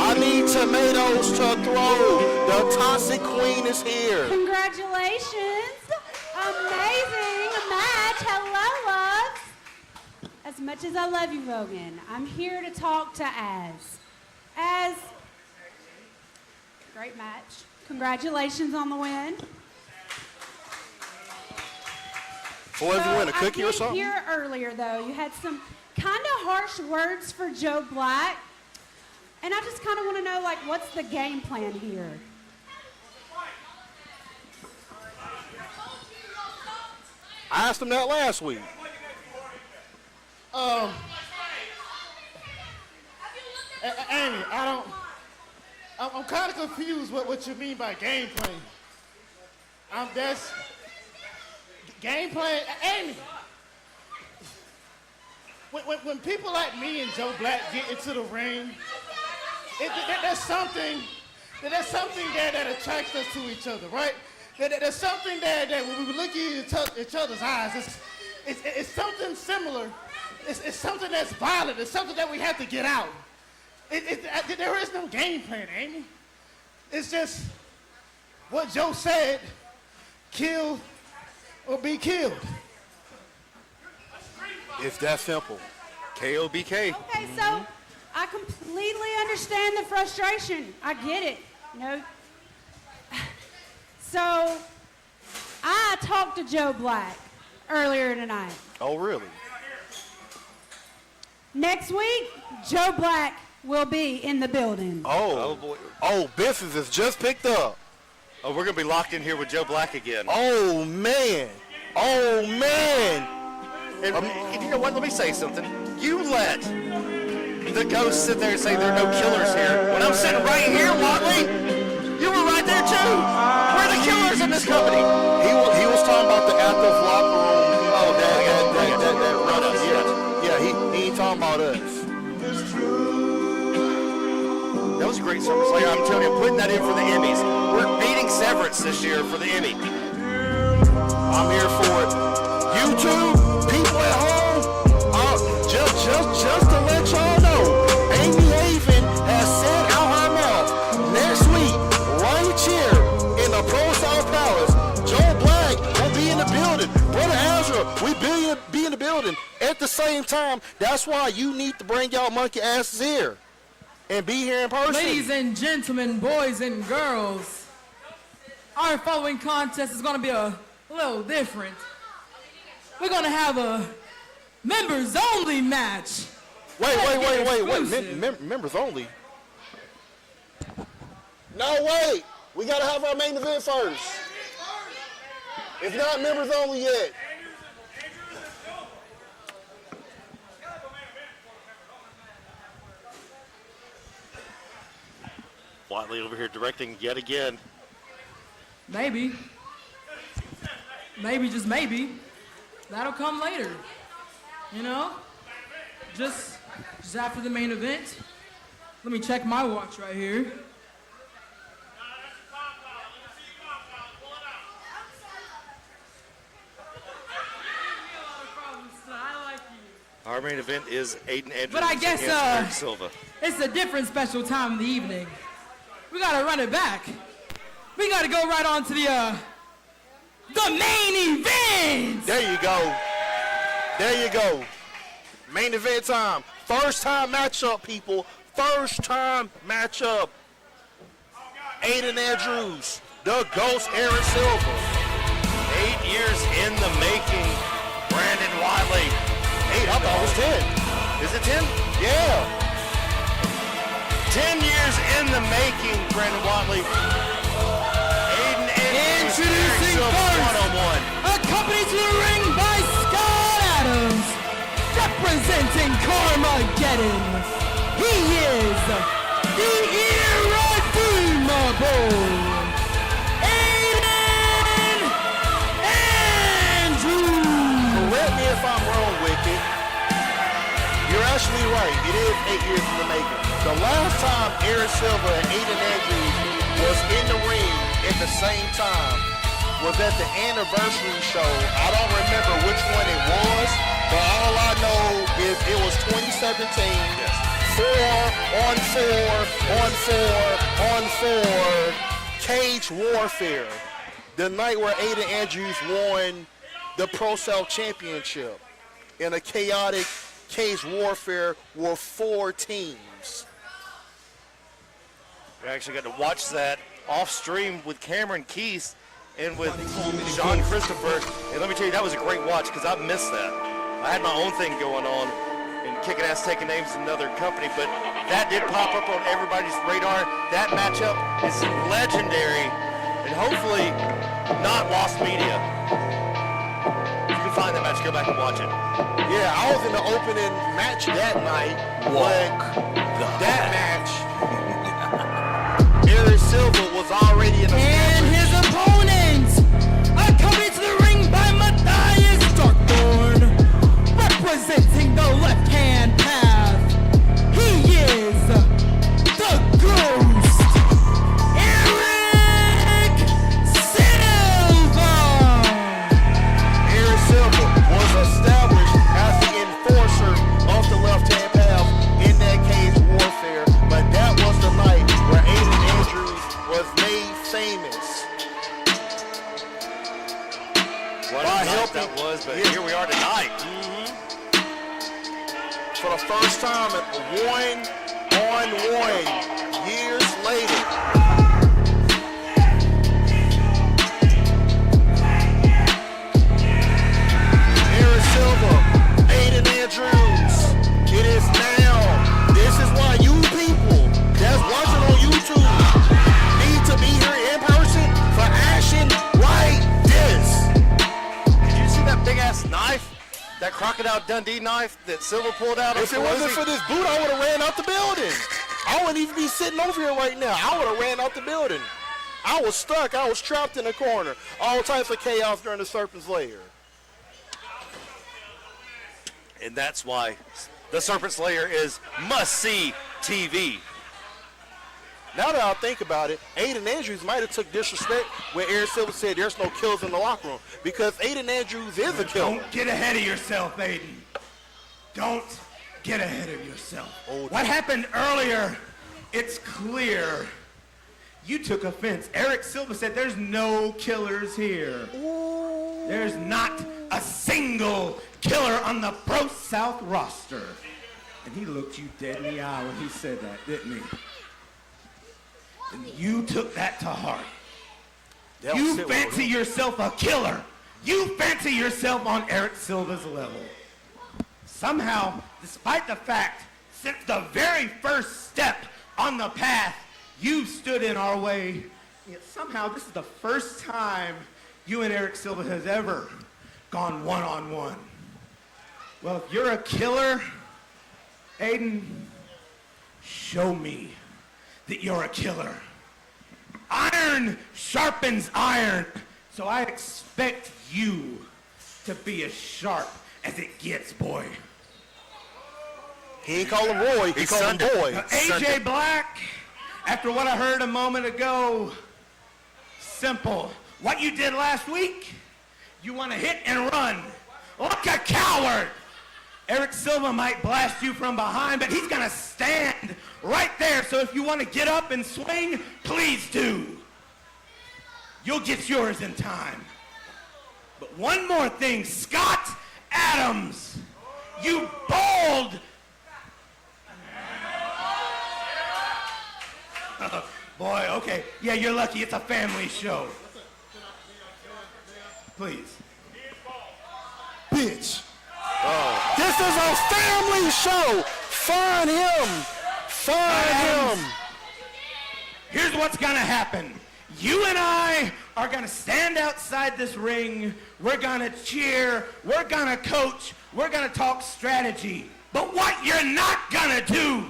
I need tomatoes to throw. The Toxic Queen is here. Congratulations. Amazing match. Hello, loves. As much as I love you, Vogan, I'm here to talk to Az. Great match. Congratulations on the win. What was you win, a cookie or something? I did hear earlier, though, you had some kind of harsh words for Joe Black. And I just kind of want to know, like, what's the game plan here? I asked him that last week. Amy, I'm kind of confused what you mean by game plan. That's game plan. Amy, when people like me and Joe Black get into the ring, there's something there that attracts us to each other, right? There's something there that when we look at each other's eyes, it's something similar. It's something that's violent. It's something that we have to get out. There is no game plan, Amy. It's just what Joe said, kill or be killed. It's that simple. KOBK. Okay, so I completely understand the frustration. I get it, you know. So I talked to Joe Black earlier tonight. Oh, really? Next week, Joe Black will be in the building. Oh, boy. Oh, business is just picked up. Oh, we're going to be locked in here with Joe Black again. Oh, man. Oh, man. And you know what? Let me say something. You let the ghosts sit there and say there are no killers here. When I'm sitting right here, Watley, you were right there too. We're the killers in this company. He was talking about the active locker room. Oh, that run us. Yeah, he ain't talking about us. That was a great service. Like I'm telling you, putting that in for the Emmys. We're beating Severance this year for the Emmy. I'm here for it. You two, people at home, just to let y'all know, Amy Haven has said out her mouth, next week, right here in the ProSouth Palace, Joe Black will be in the building. Brother Azrael, we be same time, that's why you need to bring y'all monkey asses here and be here in person. Ladies and gentlemen, boys and girls, our following contest is going to be a little different. We're going to have a members-only match. Wait. Members only? No, wait. We got to have our main event first. It's not members only yet. Watley over here directing yet again. Maybe. Maybe, just maybe. That'll come later. You know? Just after the main event. Let me check my watch right here. Our main event is Aiden Andrews But I guess against Eric Silva. It's a different special time in the evening. We gotta run it back. We gotta go right on to the main event. There you go. There you go. Main event time. First time matchup, people. First time matchup. Aiden Andrews, the Ghost Eric Silva. 8 years in the making. Brandon Watley. 8, I thought it was 10. Is it 10? Yeah. 10 years in the making, Brandon Watley. Aiden Andrews, Introducing first, accompanied to the ring by Scott Adams, representing Armageddon. He is the irredeemable Aiden Andrews. Correct me if I'm wrong, Wicked. You're actually right. It is 8 years in the making. The last time Eric Silva and Aiden Andrews was in the ring at the same time was at the anniversary show. I don't remember which one it was, but all I know is it was 2017. Yes. 4-on-4 Cage Warfare. The night where Aiden Andrews won the ProSouth Championship in a chaotic Cage Warfare with 4 teams. We actually got to watch that off stream with Cameron Keese and with Sean Christopher. And let me tell you, that was a great watch because I missed that. I had my own thing going on and kicking ass, taking names in another company, but that did pop up on everybody's radar. That matchup is legendary and hopefully not lost media. You can find that match, go back and watch it. Yeah, I was in the opening match that night, but that match, Eric Silva was already in the And his opponent, accompanied to the ring by Matthias Darkthorn, representing the left-hand path. He is the Ghost, Eric Silva. Eric Silva was established as the enforcer of the left-hand path in that Cage Warfare, but that was the night where Aiden Andrews was made famous. What a night that was, but here we are tonight. For the first time, 1-on-1 years later. Eric Silva, Aiden Andrews. It is now. This is why you people that's watching on YouTube need to be here in person for action like this. Did you see that big ass knife? That Crocodile Dundee knife that Silva pulled out? If it wasn't for this boot, I would have ran out the building. I wouldn't even be sitting over here right now. I would have ran out the building. I was stuck. I was trapped in a corner. All types of chaos during the Serpent's lair. And that's why the Serpent Slayer is must-see TV. Now that I think about it, Aiden Andrews might have took disrespect when Eric Silva said there's no killers in the locker room, because Aiden Andrews is a killer. Don't get ahead of yourself, Aiden. Don't get ahead of yourself. What happened earlier, it's clear. You took offense. Eric Silva said there's no killers here. There's not a single killer on the ProSouth roster. And he looked you dead in the eye when he said that, didn't he? And you took that to heart. You fancy yourself a killer. You fancy yourself on Eric Silva's level. Somehow, despite the fact, since the very first step on the path, you stood in our way, yet somehow this is the first time you and Eric Silva has ever gone one-on-one. Well, if you're a killer, Aiden, show me that you're a killer. Iron sharpens iron, so I expect you to be as sharp as it gets, boy. He ain't call him Roy, he called him Boy. Now, AJ Black, after what I heard a moment ago, simple. What you did last week, you want to hit and run like a coward. Eric Silva might blast you from behind, but he's going to stand right there. So if you want to get up and swing, please do. You'll get yours in time. But one more thing, Scott Adams, you bold. Boy, okay. Yeah, you're lucky. It's a family show. Please. Bitch. Oh. This is a family show. Find him. Find him. Here's what's going to happen. You and I are going to stand outside this ring. We're going to cheer. We're going to coach. We're going to talk strategy. But what you're not going to do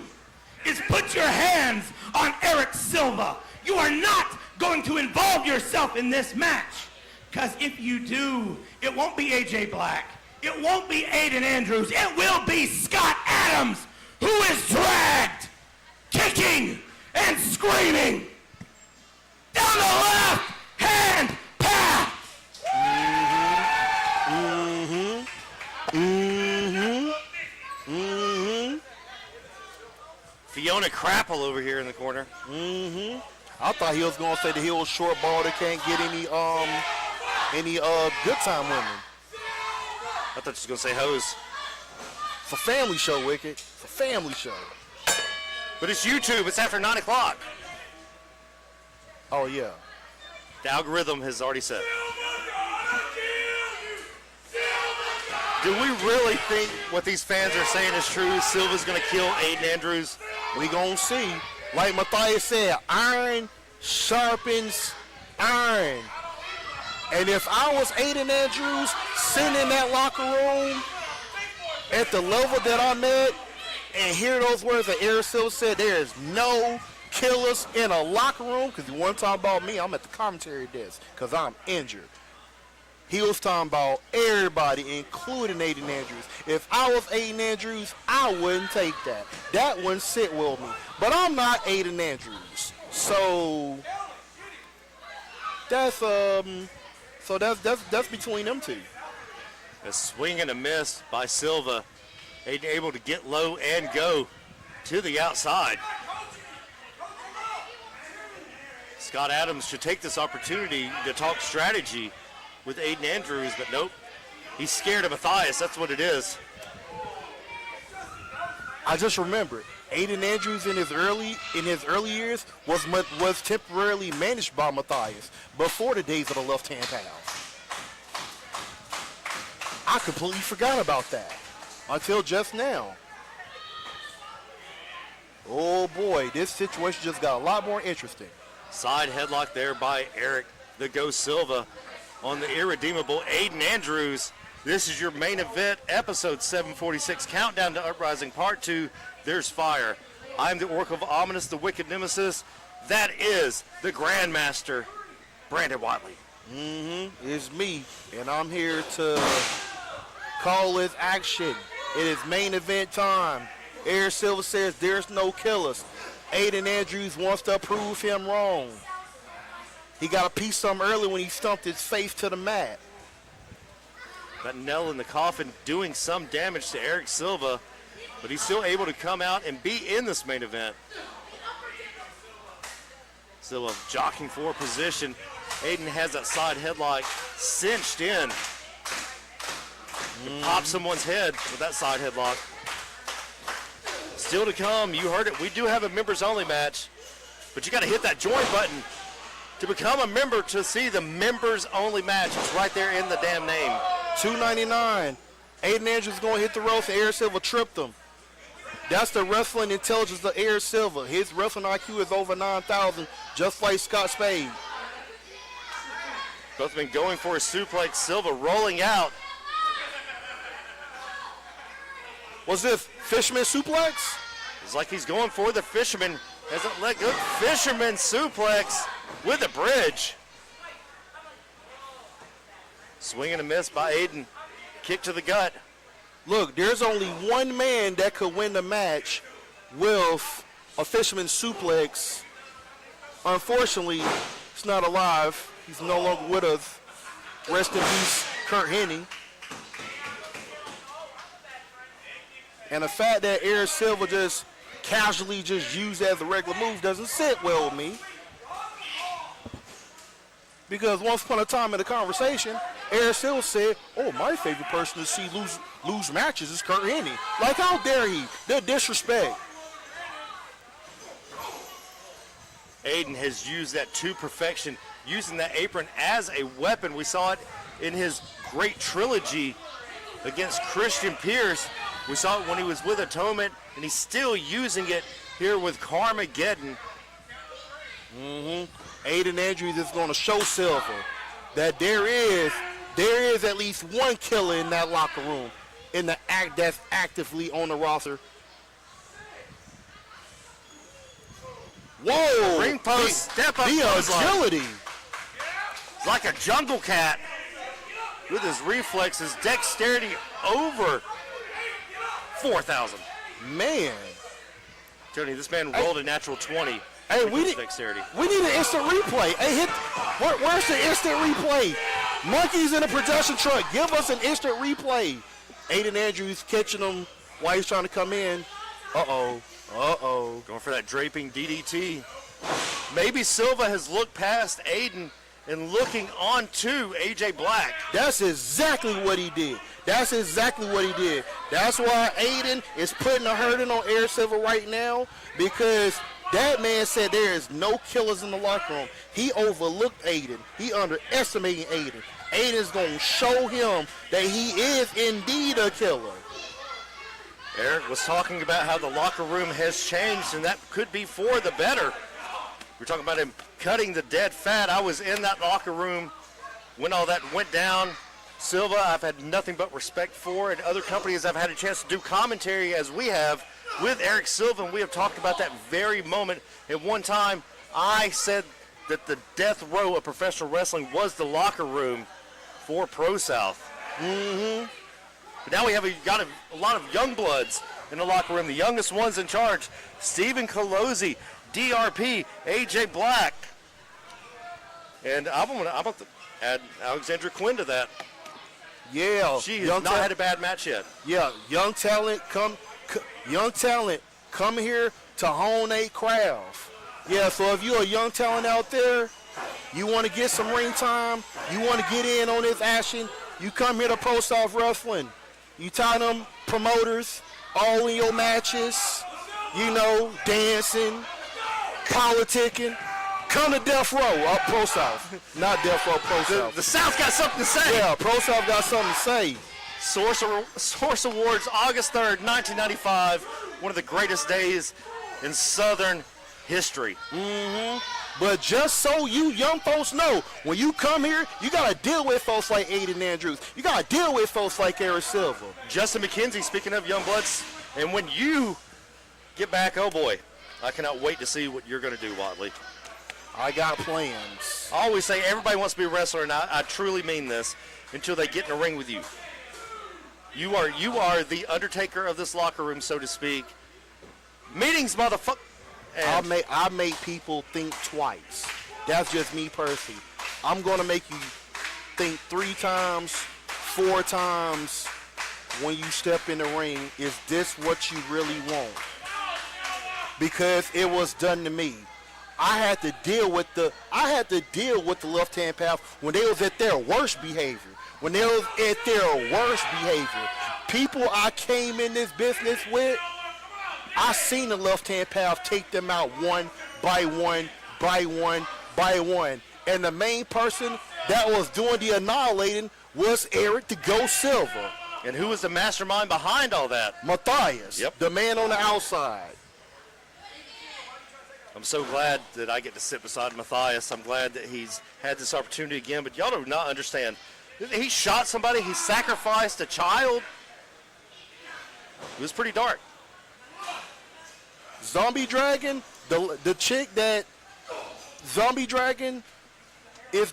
is put your hands on Eric Silva. You are not going to involve yourself in this match. Because if you do, it won't be AJ Black. It won't be Aiden Andrews. It will be Scott Adams, who is dragged, kicking, and screaming down the left-hand path. Fiona Crapple over here in the corner. I thought he was going to say that he was short ball that can't get any good time women. I thought she was going to say hose. It's a family show, Wicked. It's a family show. But it's YouTube. It's after 9 o'clock. Oh, yeah. The algorithm has already set. Do we really think what these fans are saying is true? Silva's going to kill Aiden Andrews? We going to see. Like Matthias said, iron sharpens iron. And if I was Aiden Andrews sitting in that locker room at the level that I'm at and hear those words that Eric Silva said, there is no killers in a locker room, because you want to talk about me, I'm at the commentary desk because I'm injured. He was talking about everybody, including Aiden Andrews. If I was Aiden Andrews, I wouldn't take that. That wouldn't sit with me. But I'm not Aiden Andrews. So that's between them two. A swing and a miss by Silva. Aiden able to get low and go to the outside. Scott Adams should take this opportunity to talk strategy with Aiden Andrews, but nope. He's scared of Matthias. That's what it is. I just remembered, Aiden Andrews in his early years was temporarily managed by Matthias before the days of the left-hand pass. I completely forgot about that until just now. Oh boy, this situation just got a lot more interesting. Side headlock there by Eric the Ghost Silva on the irredeemable Aiden Andrews. This is your main event, episode 746, Countdown to Uprising Part 2. There's fire. I'm the Oracle of Ominous, the Wicked Nemesis. That is the Grandmaster, Brandon Watley. It's me, and I'm here to call this action. It is main event time. Eric Silva says there's no killers. Aiden Andrews wants to prove him wrong. He got a piece of him early when he stumped his face to the mat. That nail in the coffin doing some damage to Eric Silva, but he's still able to come out and be in this main event. Silva jockeying for position, Aiden has that side headlock cinched in. Pop someone's head with that side headlock. Still to come, you heard it. We do have a members only match, but you got to hit that join button to become a member to see the members only match. It's right there in the damn name. $2.99. Aiden Andrews going to hit the ropes. Eric Silva tripped him. That's the wrestling intelligence of Eric Silva. His wrestling IQ is over 9,000, just like Scott Spade. Both been going for a suplex. Silva rolling out. Was this fisherman suplex? It's like he's going for the fisherman. Hasn't let go. Fisherman suplex with a bridge. Swing and a miss by Aiden. Kick to the gut. Look, there's only one man that could win the match with a fisherman suplex. Unfortunately, he's not alive. He's no longer with us. Rest in peace, Kurt Hennig. And the fact that Eric Silva just casually just used as a regular move doesn't sit well with me. Because once upon a time in the conversation, Eric Silva said, oh, my favorite person to see lose matches is Kurt Hennig. Like, how dare he? The disrespect. Aiden has used that to perfection, using that apron as a weapon. We saw it in his great trilogy against Christian Pierce. We saw it when he was with Atonement, and he's still using it here with Armageddon. Aiden Andrews is going to show Silva that there is at least one killer in that locker room, in the act that's actively on the roster. Whoa! Ring post, step up. The agility. It's like a jungle cat with his reflexes, dexterity over 4,000. Man. Tony, this man rolled a natural 20. Hey, we need dexterity. We need an instant replay. Hey, where's the instant replay? Monkeys in a production truck. Give us an instant replay. Aiden Andrews catching him while he's trying to come in. Uh-oh. Going for that draping DDT. Maybe Silva has looked past Aiden and looking on to AJ Black. That's exactly what he did. That's why Aiden is putting a hurting on Eric Silva right now, because that man said there is no killers in the locker room. He overlooked Aiden. He underestimated Aiden. Aiden's going to show him that he is indeed a killer. Eric was talking about how the locker room has changed, and that could be for the better. We're talking about him cutting the dead fat. I was in that locker room when all that went down. Silva, I've had nothing but respect for, and other companies I've had a chance to do commentary as we have with Eric Silva, and we have talked about that very moment. At one time, I said that the death row of professional wrestling was the locker room for ProSouth. But now we have got a lot of young bloods in the locker room. The youngest ones in charge, Stephen Colozzi, DRP, AJ Black. And I'm about to add Alexandra Quinn to that. Yeah. She has not had a bad match yet. Yeah, young talent come here to hone a craft. Yeah, so if you're a young talent out there, you want to get some ring time, you want to get in on this action, you come here to ProSouth Wrestling. You tie them promoters all in your matches, dancing, politicking. Come to Death Row, ProSouth. Not Death Row, ProSouth. The South got something to say. Yeah, ProSouth got something to say. Source Awards, August 3rd, 1995. One of the greatest days in Southern history. But just so you young folks know, when you come here, you got to deal with folks like Aiden Andrews. You got to deal with folks like Eric Silva. Justin McKenzie, speaking of young bloods, and when you get back, oh boy, I cannot wait to see what you're going to do, Watley. I got plans. I always say everybody wants to be a wrestler, and I truly mean this, until they get in a ring with you. You are the Undertaker of this locker room, so to speak. Meetings, motherfucker. I make people think twice. That's just me personally. I'm going to make you think 3 times, 4 times when you step in the ring. Is this what you really want? Because it was done to me. I had to deal with the left-hand path when they was at their worst behavior. When they was at their worst behavior. People I came in this business with, I seen the left-hand path take them out one by one, by one, by one. And the main person that was doing the annihilating was Eric the Ghost Silva. And who was the mastermind behind all that? Matthias, the man on the outside. I'm so glad that I get to sit beside Matthias. I'm glad that he's had this opportunity again, but y'all do not understand. He shot somebody, he sacrificed a child. It was pretty dark. Zombie Dragon, the chick that Zombie Dragon is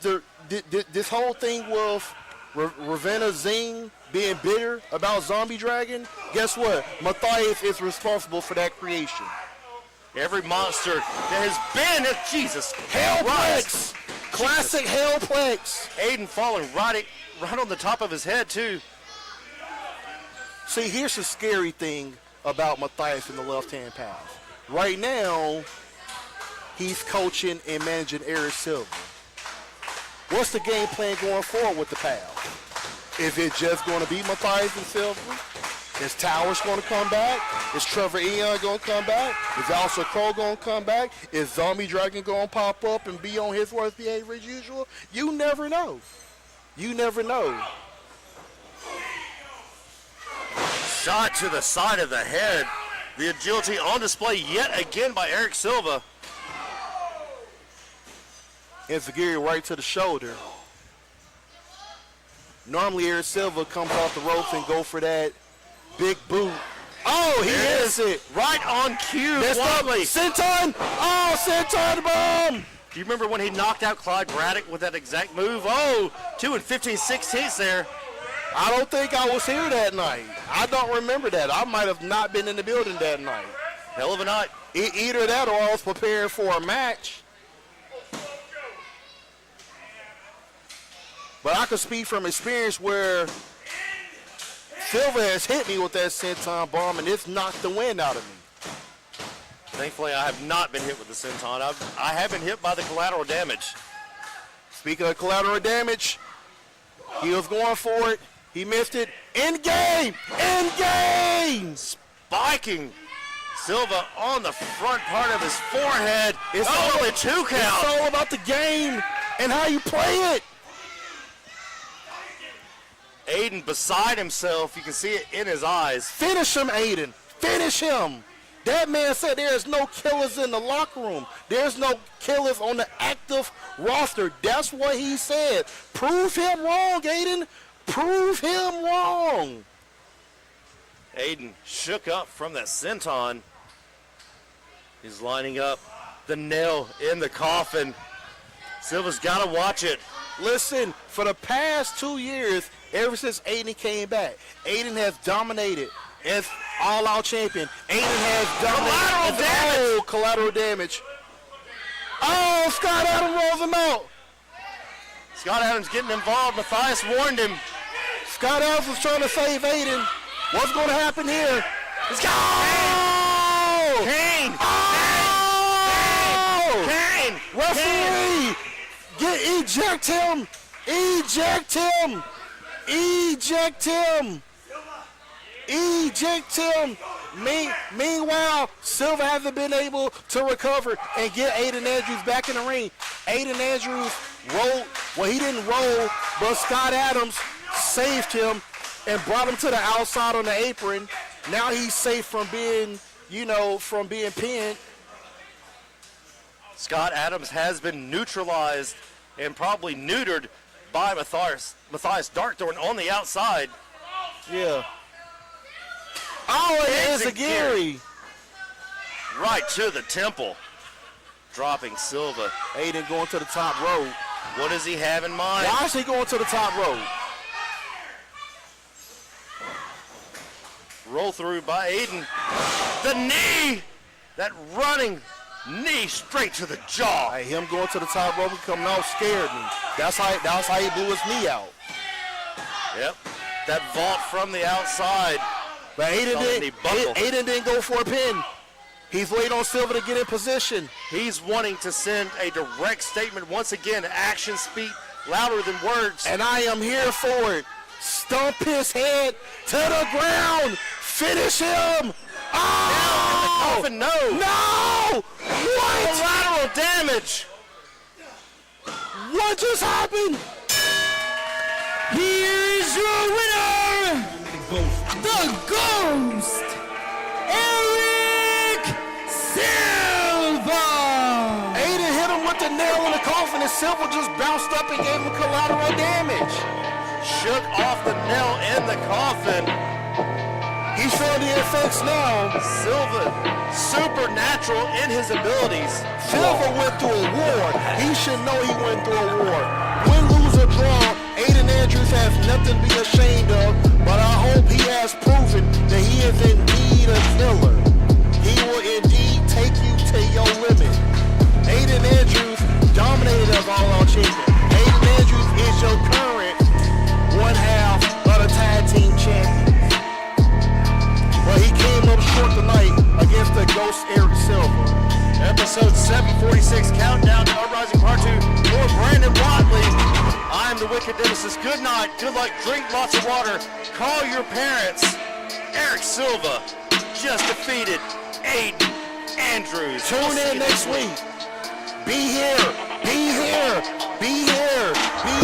this whole thing with Ravenna Zing being bitter about Zombie Dragon. Guess what? Matthias is responsible for that creation. Every monster that has been at Jesus. Hellplex! Classic Hellplex! Aiden falling right on the top of his head, too. See, here's the scary thing about Matthias in the left-hand path. Right now, he's coaching and managing Eric Silva. What's the game plan going forward with the path? Is it just going to be Matthias and Silva? Is Towers going to come back? Is Trevor Eon going to come back? Is Alistair Crow going to come back? Is Zombie Dragon going to pop up and be on his worst behavior as usual? You never know. You never know. Shot to the side of the head. The agility on display yet again by Eric Silva. Enziguri right to the shoulder. Normally Eric Silva comes off the ropes and go for that big boot. Oh, he hits it. Right on cue. Senton! Oh, Senton bomb! Do you remember when he knocked out Clyde Braddock with that exact move? Oh, 2 and 15/16 there. I don't think I was here that night. I don't remember that. I might have not been in the building that night. Hell of a night. Either that or I was preparing for a match. But I could speak from experience where Silva has hit me with that senton bomb and it's knocked the wind out of me. Thankfully, I have not been hit with the senton. I have been hit by the collateral damage. Speaking of collateral damage, he was going for it. He missed it. In game! In game! Spiking Silva on the front part of his forehead. It's only 2 count. It's all about the game and how you play it. Aiden beside himself. You can see it in his eyes. Finish him, Aiden. Finish him. That man said there is no killers in the locker room. There's no killers on the active roster. That's what he said. Prove him wrong, Aiden. Prove him wrong. Aiden shook up from that senton. He's lining up the nail in the coffin. Silva's got to watch it. Listen, for the past 2 years, ever since Aiden came back, Aiden has dominated as all-out champion. Aiden has dominated. Collateral damage. Oh, Scott Adams rolls him out. Scott Adams getting involved. Matthias warned him. Scott Adams was trying to save Aiden. What's going to happen here? It's Kane! Kane! Referee! Eject him! Eject him! Eject him! Eject him! Meanwhile, Silva hasn't been able to recover and get Aiden Andrews back in the ring. Aiden Andrews rolled, well, he didn't roll, but Scott Adams saved him and brought him to the outside on the apron. Now he's safe from being, from being pinned. Scott Adams has been neutralized and probably neutered by Matthias Darkthorn on the outside. Yeah. Oh, it is a Gary. Right to the temple. Dropping Silva. Aiden going to the top rope. What does he have in mind? Why is he going to the top rope? Roll through by Aiden. The knee! That running knee straight to the jaw. Hey, him going to the top rope and coming out scared me. That's how he blew his knee out. Yep. That vault from the outside. But Aiden didn't go for a pin. He's waiting on Silva to get in position. He's wanting to send a direct statement. Once again, actions speak louder than words. And I am here for it. Stomp his head to the ground. Finish him. Oh! Coffin, no. No! What? Collateral damage. What just happened? Here is your winner, the Ghost, Eric Silva. Aiden hit him with the nail in the coffin, and Silva just bounced up and gave him collateral damage. Shook off the nail in the coffin. He's feeling the effects now. Silva, supernatural in his abilities. Silva went through a war. He should know he went through a war. Win, lose, or draw, Aiden Andrews has nothing to be ashamed of, but I hope he has proven that he is indeed a killer. He will indeed take you to your limit. Aiden Andrews dominated as all-out champion. Aiden Andrews is your current one half of the tag team champion. But he came up short tonight against the Ghost Eric Silva. Episode 746, Countdown to Uprising Part 2 for Brandon Watley. I'm the Wicked Nemesis. Good night, good luck, drink lots of water, call your parents. Eric Silva just defeated Aiden Andrews. Tune in next week. Be here, be here, be here, be